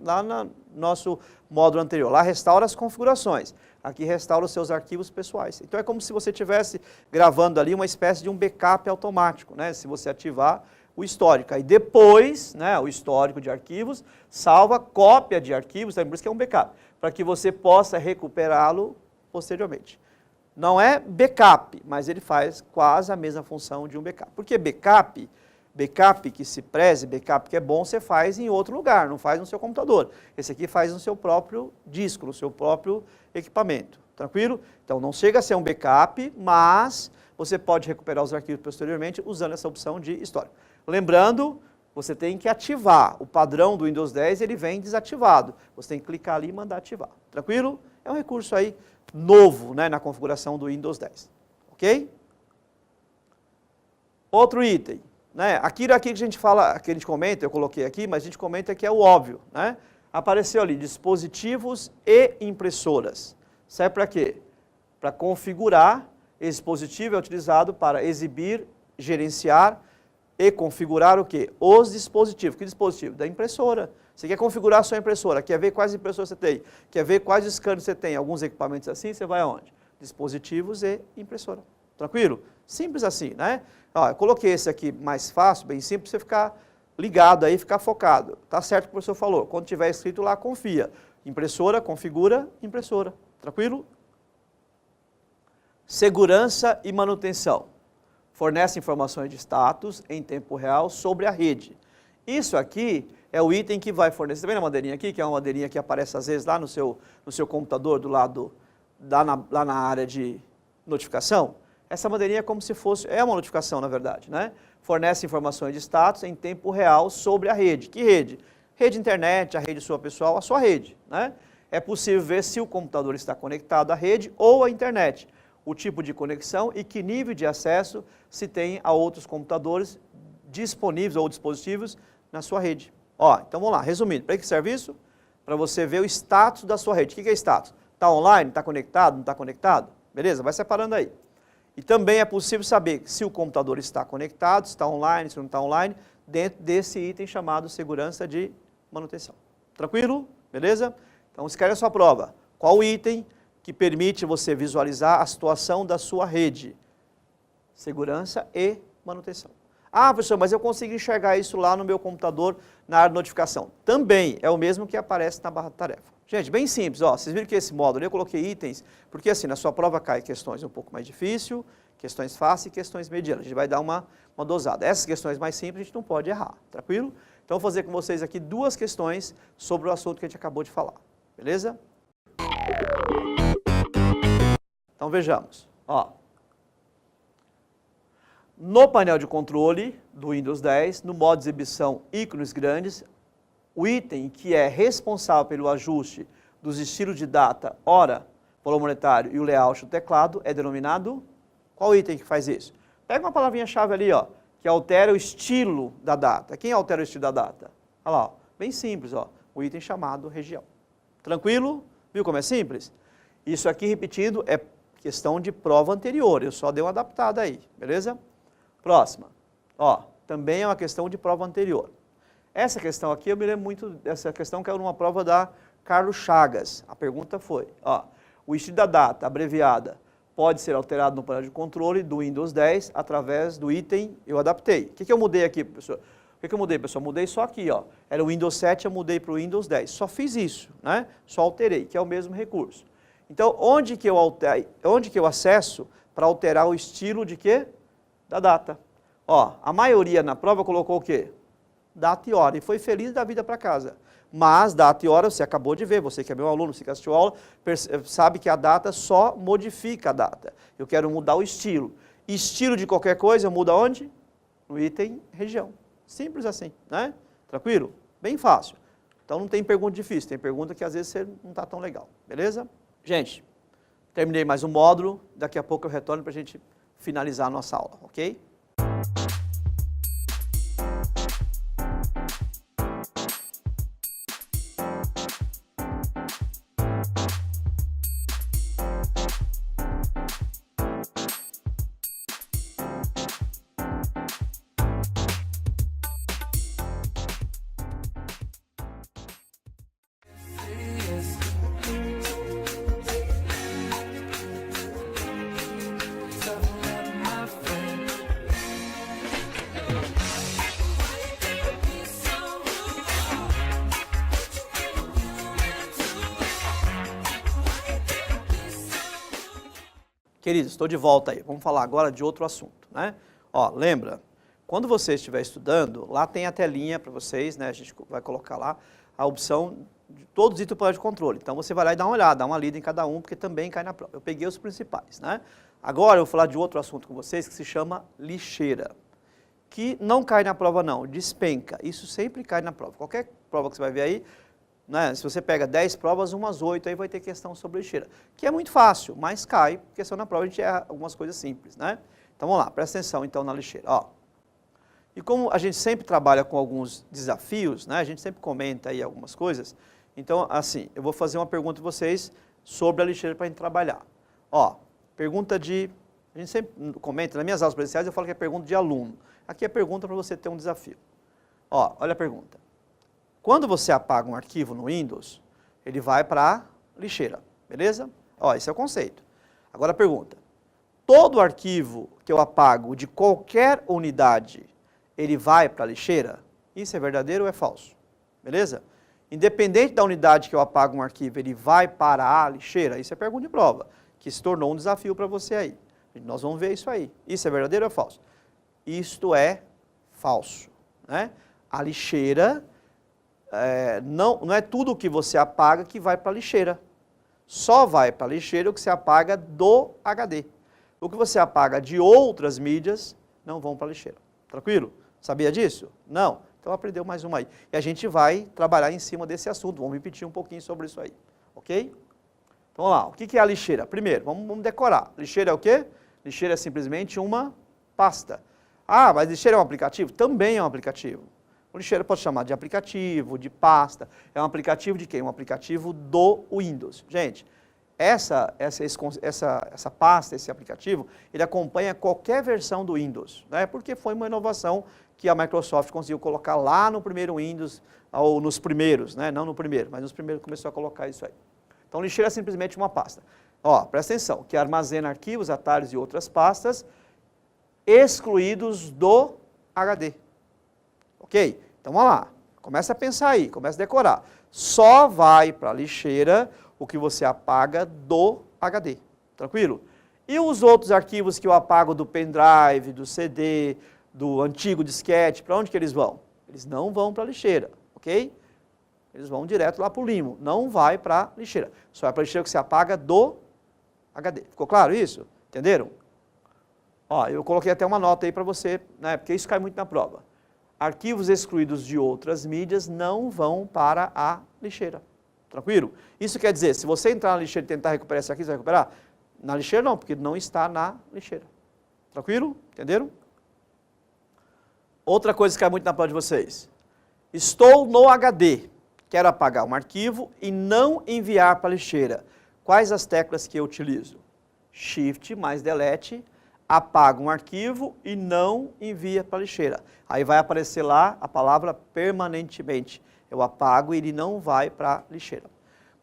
nosso módulo anterior. Lá restaura as configurações, aqui restaura os seus arquivos pessoais. Então é como se você estivesse gravando ali uma espécie de um backup automático, né? Se você ativar o histórico. Aí depois, né, o histórico de arquivos, salva cópia de arquivos, por isso que é um backup, para que você possa recuperá-lo posteriormente. Não é backup, mas ele faz quase a mesma função de um backup. Porque backup que se preze, backup que é bom, você faz em outro lugar, não faz no seu computador. Esse aqui faz no seu próprio disco, no seu próprio equipamento. Tranquilo? Então não chega a ser um backup, mas você pode recuperar os arquivos posteriormente usando essa opção de histórico. Lembrando, você tem que ativar. O padrão do Windows 10, ele vem desativado. Você tem que clicar ali e mandar ativar. Tranquilo? É um recurso aí novo, né, na configuração do Windows 10. Ok? Outro item, né? Aquilo que a gente fala, que a gente comenta, eu coloquei aqui, mas a gente comenta que é o óbvio, né? Apareceu ali, dispositivos e impressoras. Serve para quê? Para configurar, esse dispositivo é utilizado para exibir, gerenciar e configurar o quê? Os dispositivos. Que dispositivo? Da impressora. Você quer configurar a sua impressora, quer ver quais impressoras você tem, quer ver quais scanners você tem, alguns equipamentos assim, você vai aonde? Dispositivos e impressora. Tranquilo? Simples assim, né? Ó, eu coloquei esse aqui mais fácil, bem simples, você ficar ligado aí, ficar focado. Tá certo o que o professor falou. Quando tiver escrito lá, confia. Impressora, configura, impressora. Tranquilo? Segurança e manutenção. Fornece informações de status em tempo real sobre a rede. Isso aqui é o item que vai fornecer. Você tá vendo a madeirinha aqui, que é uma madeirinha que aparece às vezes lá no seu computador, do lado, lá na área de notificação? Essa madeirinha é como se fosse, é uma notificação na verdade, né? Fornece informações de status em tempo real sobre a rede. Que rede? Rede internet, a rede sua pessoal, a sua rede, né? É possível ver se o computador está conectado à rede ou à internet, o tipo de conexão e que nível de acesso se tem a outros computadores disponíveis ou dispositivos na sua rede. Ó, então vamos lá, resumindo, para que serve isso? Para você ver o status da sua rede. O que é status? Está online? Está conectado? Não está conectado? Beleza? Vai separando aí. E também é possível saber se o computador está conectado, se está online, se não está online, dentro desse item chamado segurança de manutenção. Tranquilo? Beleza? Então escreve a sua prova. Qual o item que permite você visualizar a situação da sua rede? Segurança e manutenção. Ah, professor, mas eu consigo enxergar isso lá no meu computador, na área de notificação. Também é o mesmo que aparece na barra de tarefa. Gente, bem simples, ó, vocês viram que esse módulo eu coloquei itens, porque assim, na sua prova cai questões um pouco mais difíceis, questões fáceis e questões medianas. A gente vai dar uma dosada. Essas questões mais simples a gente não pode errar, tranquilo? Então eu vou fazer com vocês aqui duas questões sobre o assunto que a gente acabou de falar, beleza? Então vejamos, ó. No painel de controle do Windows 10, no modo de exibição ícones grandes, o item que é responsável pelo ajuste dos estilos de data, hora, valor monetário e o layout do teclado é denominado, qual item que faz isso? Pega uma palavrinha-chave ali, ó, que altera o estilo da data. Quem altera o estilo da data? Olha lá, ó, bem simples, ó, o item chamado região. Tranquilo? Viu como é simples? Isso aqui, repetindo, é questão de prova anterior, eu só dei uma adaptada aí, beleza? Próxima, ó, também é uma questão de prova anterior. Essa questão aqui, eu me lembro muito dessa questão que era uma prova da Carlos Chagas. A pergunta foi, ó, o estilo da data abreviada pode ser alterado no painel de controle do Windows 10 através do item eu adaptei. O que eu mudei aqui, professor? O que eu mudei, pessoal? Mudei só aqui, ó. Era o Windows 7, eu mudei para o Windows 10. Só fiz isso, né? Só alterei, que é o mesmo recurso. Então, onde que eu acesso para alterar o estilo de quê? Da data. Ó, a maioria na prova colocou o quê? Data e hora. E foi feliz da vida para casa. Mas data e hora, você acabou de ver, você que é meu aluno, você que assistiu a aula, sabe que a data só modifica a data. Eu quero mudar o estilo. Estilo de qualquer coisa, eu mudo aonde? No item região. Simples assim, né? Tranquilo? Bem fácil. Então não tem pergunta difícil, tem pergunta que às vezes você não está tão legal. Beleza? Gente, terminei mais um módulo, daqui a pouco eu retorno para a gente finalizar a nossa aula, ok? Queridos, estou de volta aí. Vamos falar agora de outro assunto, né? Ó, lembra, quando você estiver estudando, lá tem a telinha para vocês, né? A gente vai colocar lá a opção de todos os itens do painel de controle. Então você vai lá e dá uma olhada, dá uma lida em cada um, porque também cai na prova. Eu peguei os principais, né? Agora eu vou falar de outro assunto com vocês que se chama lixeira, que não cai na prova não, despenca. Isso sempre cai na prova. Qualquer prova que você vai ver aí, né, se você pega 10 provas, umas 8, aí vai ter questão sobre lixeira, que é muito fácil, mas cai, questão na prova a gente erra algumas coisas simples, né? Então vamos lá, presta atenção então na lixeira, ó. E como a gente sempre trabalha com alguns desafios, né, a gente sempre comenta aí algumas coisas, então assim, eu vou fazer uma pergunta para vocês sobre a lixeira para a gente trabalhar. Ó, pergunta de A gente sempre comenta, nas minhas aulas presenciais eu falo que é pergunta de aluno. Aqui é pergunta para você ter um desafio. Ó, olha a pergunta. Quando você apaga um arquivo no Windows, ele vai para a lixeira, beleza? Ó, esse é o conceito. Agora a pergunta. Todo arquivo que eu apago de qualquer unidade, ele vai para a lixeira? Isso é verdadeiro ou é falso? Beleza? Independente da unidade que eu apago um arquivo, ele vai para a lixeira? Isso é pergunta de prova, que se tornou um desafio para você aí. Nós vamos ver isso aí. Isso é verdadeiro ou é falso? Isto é falso, né? A lixeira, não é tudo que você apaga que vai para a lixeira. Só vai para a lixeira o que você apaga do HD. O que você apaga de outras mídias não vão para a lixeira. Tranquilo? Sabia disso? Não? Então aprendeu mais uma aí. E a gente vai trabalhar em cima desse assunto. Vamos repetir um pouquinho sobre isso aí. Ok? Então vamos lá. O que é a lixeira? Primeiro, vamos decorar. Lixeira é o quê? Lixeira é simplesmente uma pasta. Ah, mas lixeira é um aplicativo? Também é um aplicativo. O lixeira pode chamar de aplicativo, de pasta. É um aplicativo de quem? Um aplicativo do Windows. Gente, essa pasta, esse aplicativo, ele acompanha qualquer versão do Windows, né? Porque foi uma inovação que a Microsoft conseguiu colocar lá no primeiro Windows, ou nos primeiros, né? Não no primeiro, mas nos primeiros começou a colocar isso aí. Então, lixeira é simplesmente uma pasta. Ó, presta atenção, que armazena arquivos, atalhos e outras pastas excluídos do HD. Ok? Então, vamos lá. Começa a pensar aí, começa a decorar. Só vai para a lixeira o que você apaga do HD. Tranquilo? E os outros arquivos que eu apago do pendrive, do CD, do antigo disquete, para onde que eles vão? Eles não vão para a lixeira, ok? Eles vão direto lá para o limo, não vai para a lixeira. Só é para a lixeira que você apaga do HD. Ficou claro isso? Entenderam? Ó, eu coloquei até uma nota aí para você, né, porque isso cai muito na prova. Arquivos excluídos de outras mídias não vão para a lixeira. Tranquilo? Isso quer dizer, se você entrar na lixeira e tentar recuperar esse arquivo, você vai recuperar? Na lixeira não, porque não está na lixeira. Tranquilo? Entenderam? Outra coisa que cai muito na prova de vocês. Estou no HD, quero apagar um arquivo e não enviar para a lixeira. Quais as teclas que eu utilizo? Shift mais Delete, apaga um arquivo e não envia para a lixeira. Aí vai aparecer lá a palavra permanentemente. Eu apago e ele não vai para a lixeira.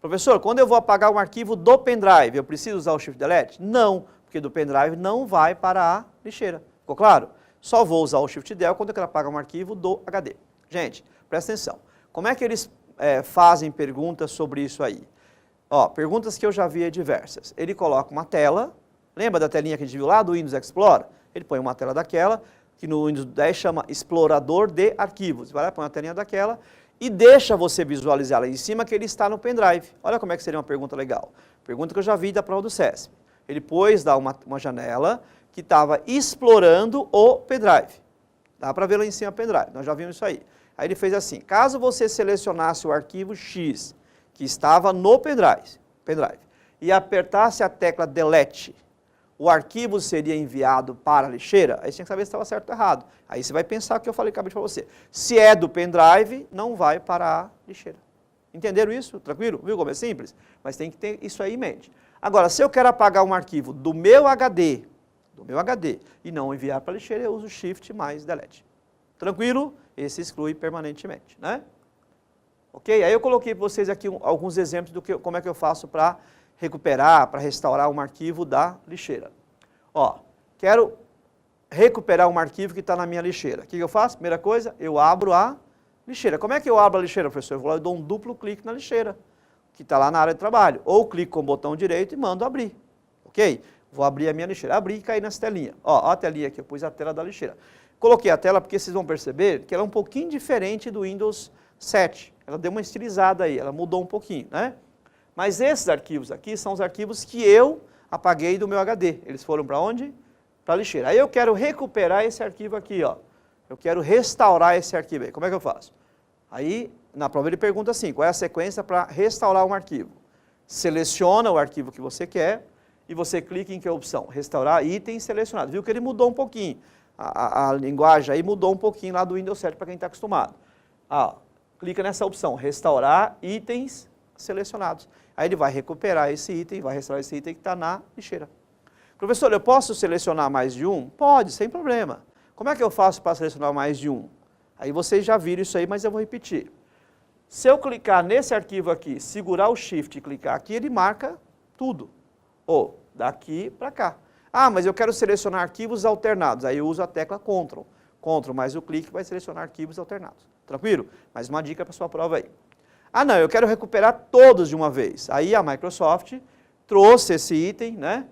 Professor, quando eu vou apagar um arquivo do pendrive, eu preciso usar o Shift Delete? Não, porque do pendrive não vai para a lixeira. Ficou claro? Só vou usar o Shift Del quando eu quero apagar um arquivo do HD. Gente, presta atenção. Como é que eles fazem perguntas sobre isso aí? Ó, perguntas que eu já vi diversas. Ele coloca uma tela, lembra da telinha que a gente viu lá do Windows Explorer? Ele põe uma tela daquela, que no Windows 10 chama Explorador de Arquivos. Vai lá, põe uma telinha daquela e deixa você visualizar lá em cima que ele está no pendrive. Olha como é que seria uma pergunta legal. Pergunta que eu já vi da prova do CESP. Ele pôs lá uma janela que estava explorando o pendrive. Dá para ver lá em cima o pendrive, nós já vimos isso aí. Aí ele fez assim, caso você selecionasse o arquivo X, que estava no pendrive, e apertasse a tecla Delete, o arquivo seria enviado para a lixeira? Aí você tinha que saber se estava certo ou errado. Aí você vai pensar o que eu falei acabei para você. Se é do pendrive, não vai para a lixeira. Entenderam isso? Tranquilo? Viu como é simples? Mas tem que ter isso aí em mente. Agora, se eu quero apagar um arquivo do meu HD, e não enviar para a lixeira, eu uso Shift mais Delete. Tranquilo? Esse exclui permanentemente, né? Ok? Aí eu coloquei para vocês aqui alguns exemplos do que, como é que eu faço para recuperar, para restaurar um arquivo da lixeira. Ó, quero recuperar um arquivo que está na minha lixeira. O que eu faço? Primeira coisa, eu abro a lixeira. Como é que eu abro a lixeira, professor? Eu vou lá e dou um duplo clique na lixeira, que está lá na área de trabalho. Ou clico com o botão direito e mando abrir. Ok? Vou abrir a minha lixeira. Abri e caí nessa telinha. Ó, a telinha aqui, eu pus a tela da lixeira. Coloquei a tela porque vocês vão perceber que ela é um pouquinho diferente do Windows 7. Ela deu uma estilizada aí, ela mudou um pouquinho, né? Mas esses arquivos aqui são os arquivos que eu apaguei do meu HD. Eles foram para onde? Para a lixeira. Aí eu quero recuperar esse arquivo aqui, ó. Eu quero restaurar esse arquivo aí. Como é que eu faço? Aí, na prova ele pergunta assim, qual é a sequência para restaurar um arquivo? Seleciona o arquivo que você quer e você clica em que opção? Restaurar itens selecionados. Viu que ele mudou um pouquinho. A linguagem aí mudou um pouquinho lá do Windows 7 para quem está acostumado. Ah, clica nessa opção, restaurar itens selecionados. Aí ele vai recuperar esse item, vai restaurar esse item que está na lixeira. Professor, eu posso selecionar mais de um? Pode, sem problema. Como é que eu faço para selecionar mais de um? Aí vocês já viram isso aí, mas eu vou repetir. Se eu clicar nesse arquivo aqui, segurar o Shift e clicar aqui, ele marca tudo. Ou daqui para cá. Ah, mas eu quero selecionar arquivos alternados. Aí eu uso a tecla Ctrl. Ctrl mais o clique vai selecionar arquivos alternados. Tranquilo? Mais uma dica para sua prova aí. Ah, não, eu quero recuperar todos de uma vez. Aí a Microsoft trouxe esse item, né?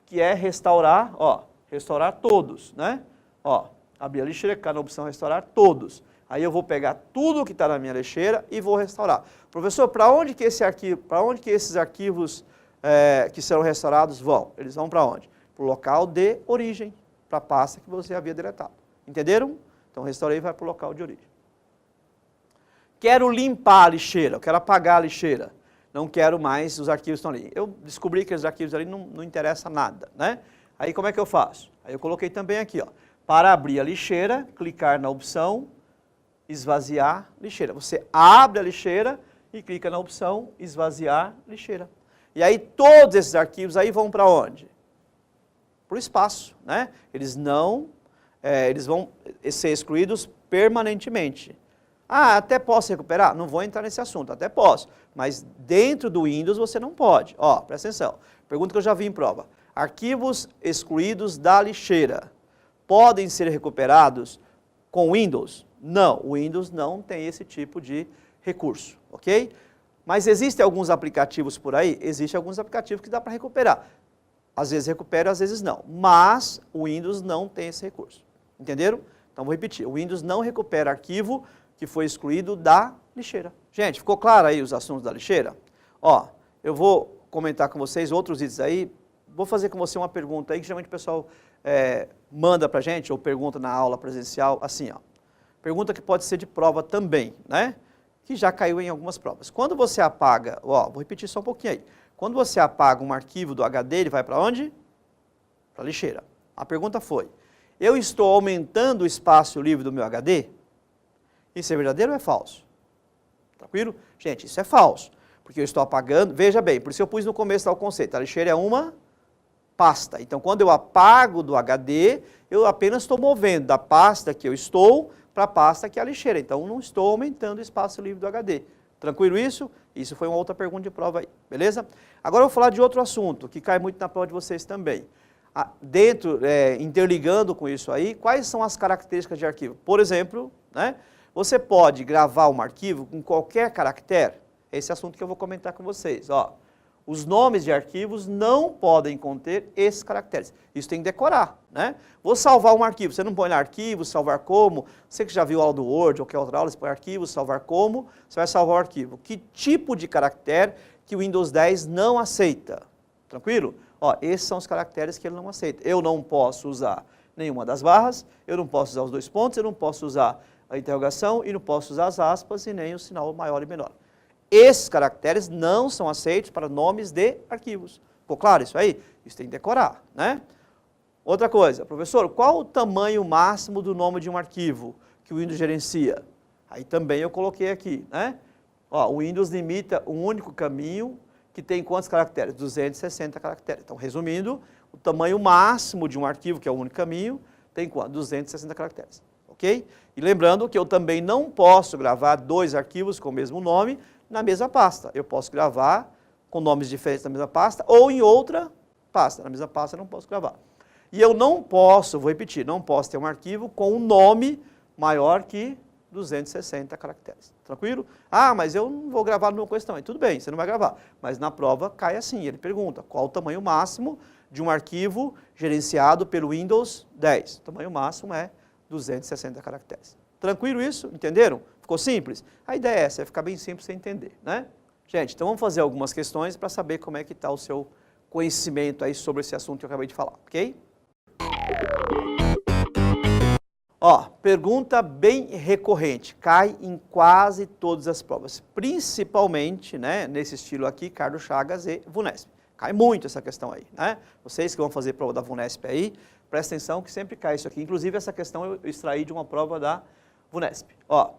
Que é restaurar, ó, restaurar todos, né? Ó, abrir a lixeira, clicar na opção restaurar todos. Aí eu vou pegar tudo que está na minha lixeira e vou restaurar. Professor, para onde que esse arquivo, para onde que esses arquivos que serão restaurados vão? Eles vão para onde? Para o local de origem, para a pasta que você havia deletado. Entenderam? Então restaurei e vai para o local de origem. Quero limpar a lixeira, eu quero apagar a lixeira. Não quero mais os arquivos que estão ali. Eu descobri que os arquivos ali não interessam nada, né? Aí como é que eu faço? Aí eu coloquei também aqui, ó. Para abrir a lixeira, clicar na opção esvaziar lixeira. Você abre a lixeira e clica na opção esvaziar lixeira. E aí todos esses arquivos aí vão para onde? Para o espaço, né? Eles vão ser excluídos permanentemente. Ah, até posso recuperar? Não vou entrar nesse assunto, até posso. Mas dentro do Windows você não pode. Ó, presta atenção. Pergunta que eu já vi em prova. Arquivos excluídos da lixeira podem ser recuperados com Windows? Não, o Windows não tem esse tipo de recurso, ok? Mas existem alguns aplicativos por aí? Existem alguns aplicativos que dá para recuperar. Às vezes recupera, às vezes não. Mas o Windows não tem esse recurso. Entenderam? Então vou repetir. O Windows não recupera arquivo que foi excluído da lixeira. Gente, ficou claro aí os assuntos da lixeira? Ó, eu vou comentar com vocês outros itens aí. Vou fazer com você uma pergunta aí que geralmente o pessoal manda pra gente ou pergunta na aula presencial, assim, ó. Pergunta que pode ser de prova também, né? Que já caiu em algumas provas. Quando você apaga, ó, vou repetir só um pouquinho aí. Quando você apaga um arquivo do HD, ele vai para onde? Para a lixeira. A pergunta foi, eu estou aumentando o espaço livre do meu HD? Isso é verdadeiro ou é falso? Tranquilo? Gente, isso é falso. Porque eu estou apagando, veja bem, por isso eu pus no começo tal conceito, a lixeira é uma pasta. Então, quando eu apago do HD, eu apenas estou movendo da pasta que eu estou para a pasta que é a lixeira. Então, não estou aumentando o espaço livre do HD. Tranquilo isso? Isso foi uma outra pergunta de prova aí, beleza? Agora eu vou falar de outro assunto, que cai muito na prova de vocês também. Interligando com isso aí, quais são as características de arquivo? Por exemplo, né, você pode gravar um arquivo com qualquer caractere? Esse é assunto que eu vou comentar com vocês, ó. Os nomes de arquivos não podem conter esses caracteres. Isso tem que decorar, né? Vou salvar um arquivo. Você não põe lá arquivo, salvar como. Você que já viu a aula do Word ou qualquer outra aula, você põe arquivo, salvar como, você vai salvar o arquivo. Que tipo de caractere que o Windows 10 não aceita? Tranquilo? Ó, esses são os caracteres que ele não aceita. Eu não posso usar nenhuma das barras, eu não posso usar os dois pontos, eu não posso usar a interrogação e não posso usar as aspas e nem o sinal maior e menor. Esses caracteres não são aceitos para nomes de arquivos. Ficou claro isso aí? Isso tem que decorar, né? Outra coisa, professor, qual o tamanho máximo do nome de um arquivo que o Windows gerencia? Aí também eu coloquei aqui, né? Ó, o Windows limita um único caminho que tem quantos caracteres? 260 caracteres. Então, resumindo, o tamanho máximo de um arquivo, que é o único caminho, tem quanto? 260 caracteres, ok? E lembrando que eu também não posso gravar dois arquivos com o mesmo nome na mesma pasta. Eu posso gravar com nomes diferentes na mesma pasta ou em outra pasta. Na mesma pasta eu não posso gravar. E eu não posso, vou repetir, não posso ter um arquivo com um nome maior que 260 caracteres. Tranquilo? Ah, mas eu não vou gravar numa questão. Aí tudo bem, você não vai gravar. Mas na prova cai assim, ele pergunta qual o tamanho máximo de um arquivo gerenciado pelo Windows 10. O tamanho máximo é 260 caracteres. Tranquilo isso? Entenderam? Ficou simples? A ideia é essa, é ficar bem simples sem entender, né? Gente, então vamos fazer algumas questões para saber como é que está o seu conhecimento aí sobre esse assunto que eu acabei de falar, ok? Ó, pergunta bem recorrente, cai em quase todas as provas, principalmente, né, nesse estilo aqui, Carlos Chagas e VUNESP. Cai muito essa questão aí, né? Vocês que vão fazer prova da VUNESP aí, presta atenção que sempre cai isso aqui. Inclusive essa questão eu extraí de uma prova da VUNESP. Ó,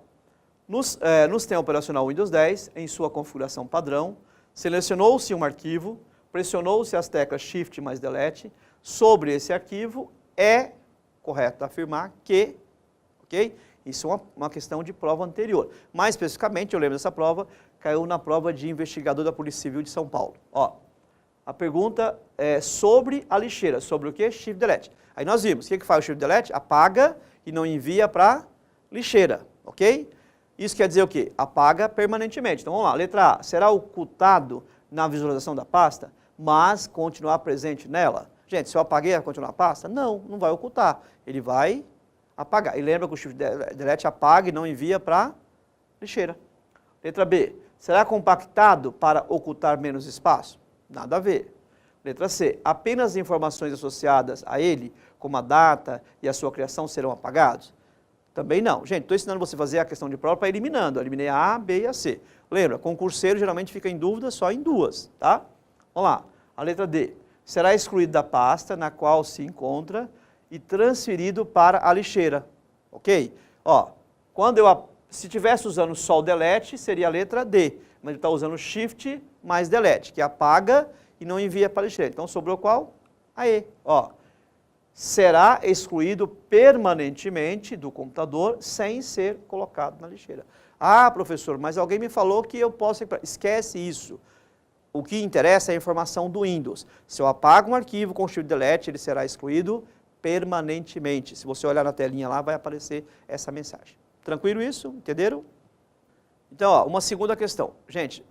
no sistema operacional Windows 10, em sua configuração padrão, selecionou-se um arquivo, pressionou-se as teclas Shift mais Delete, Sobre esse arquivo, é correto afirmar que, ok? Isso é uma questão de prova anterior. Mais especificamente, eu lembro dessa prova, caiu na prova de investigador da Polícia Civil de São Paulo. Ó, a pergunta é sobre a lixeira, sobre o que? Shift Delete. Aí nós vimos, o que faz o Shift Delete? Apaga e não envia para lixeira, ok? Isso quer dizer o quê? Apaga permanentemente. Então vamos lá, letra A, será ocultado na visualização da pasta, mas continuar presente nela? Gente, se eu apaguei, vai continuar a pasta? Não, não vai ocultar. Ele vai apagar. E lembra que o Shift Delete apaga e não envia para lixeira. Letra B, será compactado para ocultar menos espaço? Nada a ver. Letra C, apenas informações associadas a ele, como a data e a sua criação, serão apagados? Também não. Gente, estou ensinando você a fazer a questão de prova para eliminando. Eu eliminei a A, B e a C. Lembra, concurseiro geralmente fica em dúvida só em duas, tá? Vamos lá. A letra D, será excluído da pasta na qual se encontra e transferido para a lixeira. Ok? Ó, se tivesse usando só o delete, seria a letra D. Mas ele está usando Shift mais Delete, que apaga e não envia para a lixeira. Então sobrou qual? A E. Ó, será excluído permanentemente do computador sem ser colocado na lixeira. Ah, professor, mas alguém me falou que eu posso... Esquece isso. O que interessa é a informação do Windows. Se eu apago um arquivo com Shift Delete, ele será excluído permanentemente. Se você olhar na telinha lá, vai aparecer essa mensagem. Tranquilo isso? Entenderam? Então, ó, uma segunda questão. Gente,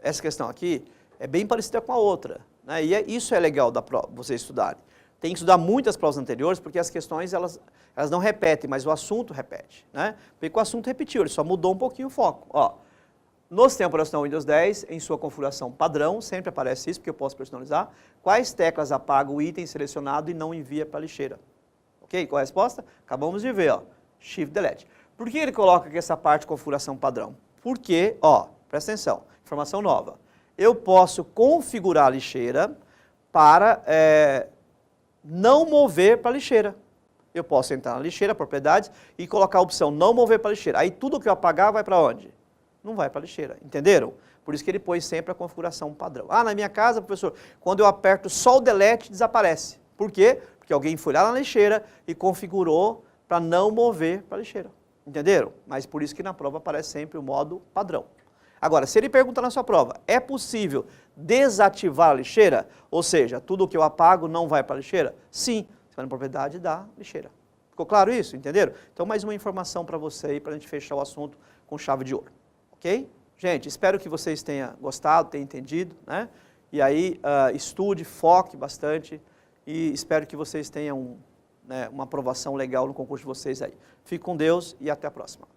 essa questão aqui é bem parecida com a outra, né? E isso é legal da prova, vocês estudarem. Tem que estudar muitas provas anteriores, porque as questões, elas não repetem, mas o assunto repete, né? Porque o assunto repetiu, ele só mudou um pouquinho o foco. Ó, no sistema operacional Windows 10, em sua configuração padrão, sempre aparece isso, porque eu posso personalizar, quais teclas apaga o item selecionado e não envia para a lixeira? Ok? Qual a resposta? Acabamos de ver, ó, Shift Delete. Por que ele coloca aqui essa parte de configuração padrão? Porque, ó, presta atenção, informação nova. Eu posso configurar a lixeira para não mover para a lixeira. Eu posso entrar na lixeira, propriedades, e colocar a opção não mover para a lixeira. Aí tudo que eu apagar vai para onde? Não vai para a lixeira, entenderam? Por isso que ele põe sempre a configuração padrão. Ah, na minha casa, professor, quando eu aperto só o delete, desaparece. Por quê? Porque alguém foi lá na lixeira e configurou para não mover para a lixeira. Entenderam? Mas por isso que na prova aparece sempre o modo padrão. Agora, se ele pergunta na sua prova, é possível desativar a lixeira? Ou seja, tudo que eu apago não vai para a lixeira? Sim, você vai na propriedade da lixeira. Ficou claro isso? Entenderam? Então, mais uma informação para você aí, para a gente fechar o assunto com chave de ouro. Ok? Gente, espero que vocês tenham gostado, tenham entendido, né? E aí, estude, foque bastante e espero que vocês tenham uma aprovação legal no concurso de vocês aí. Fique com Deus e até a próxima.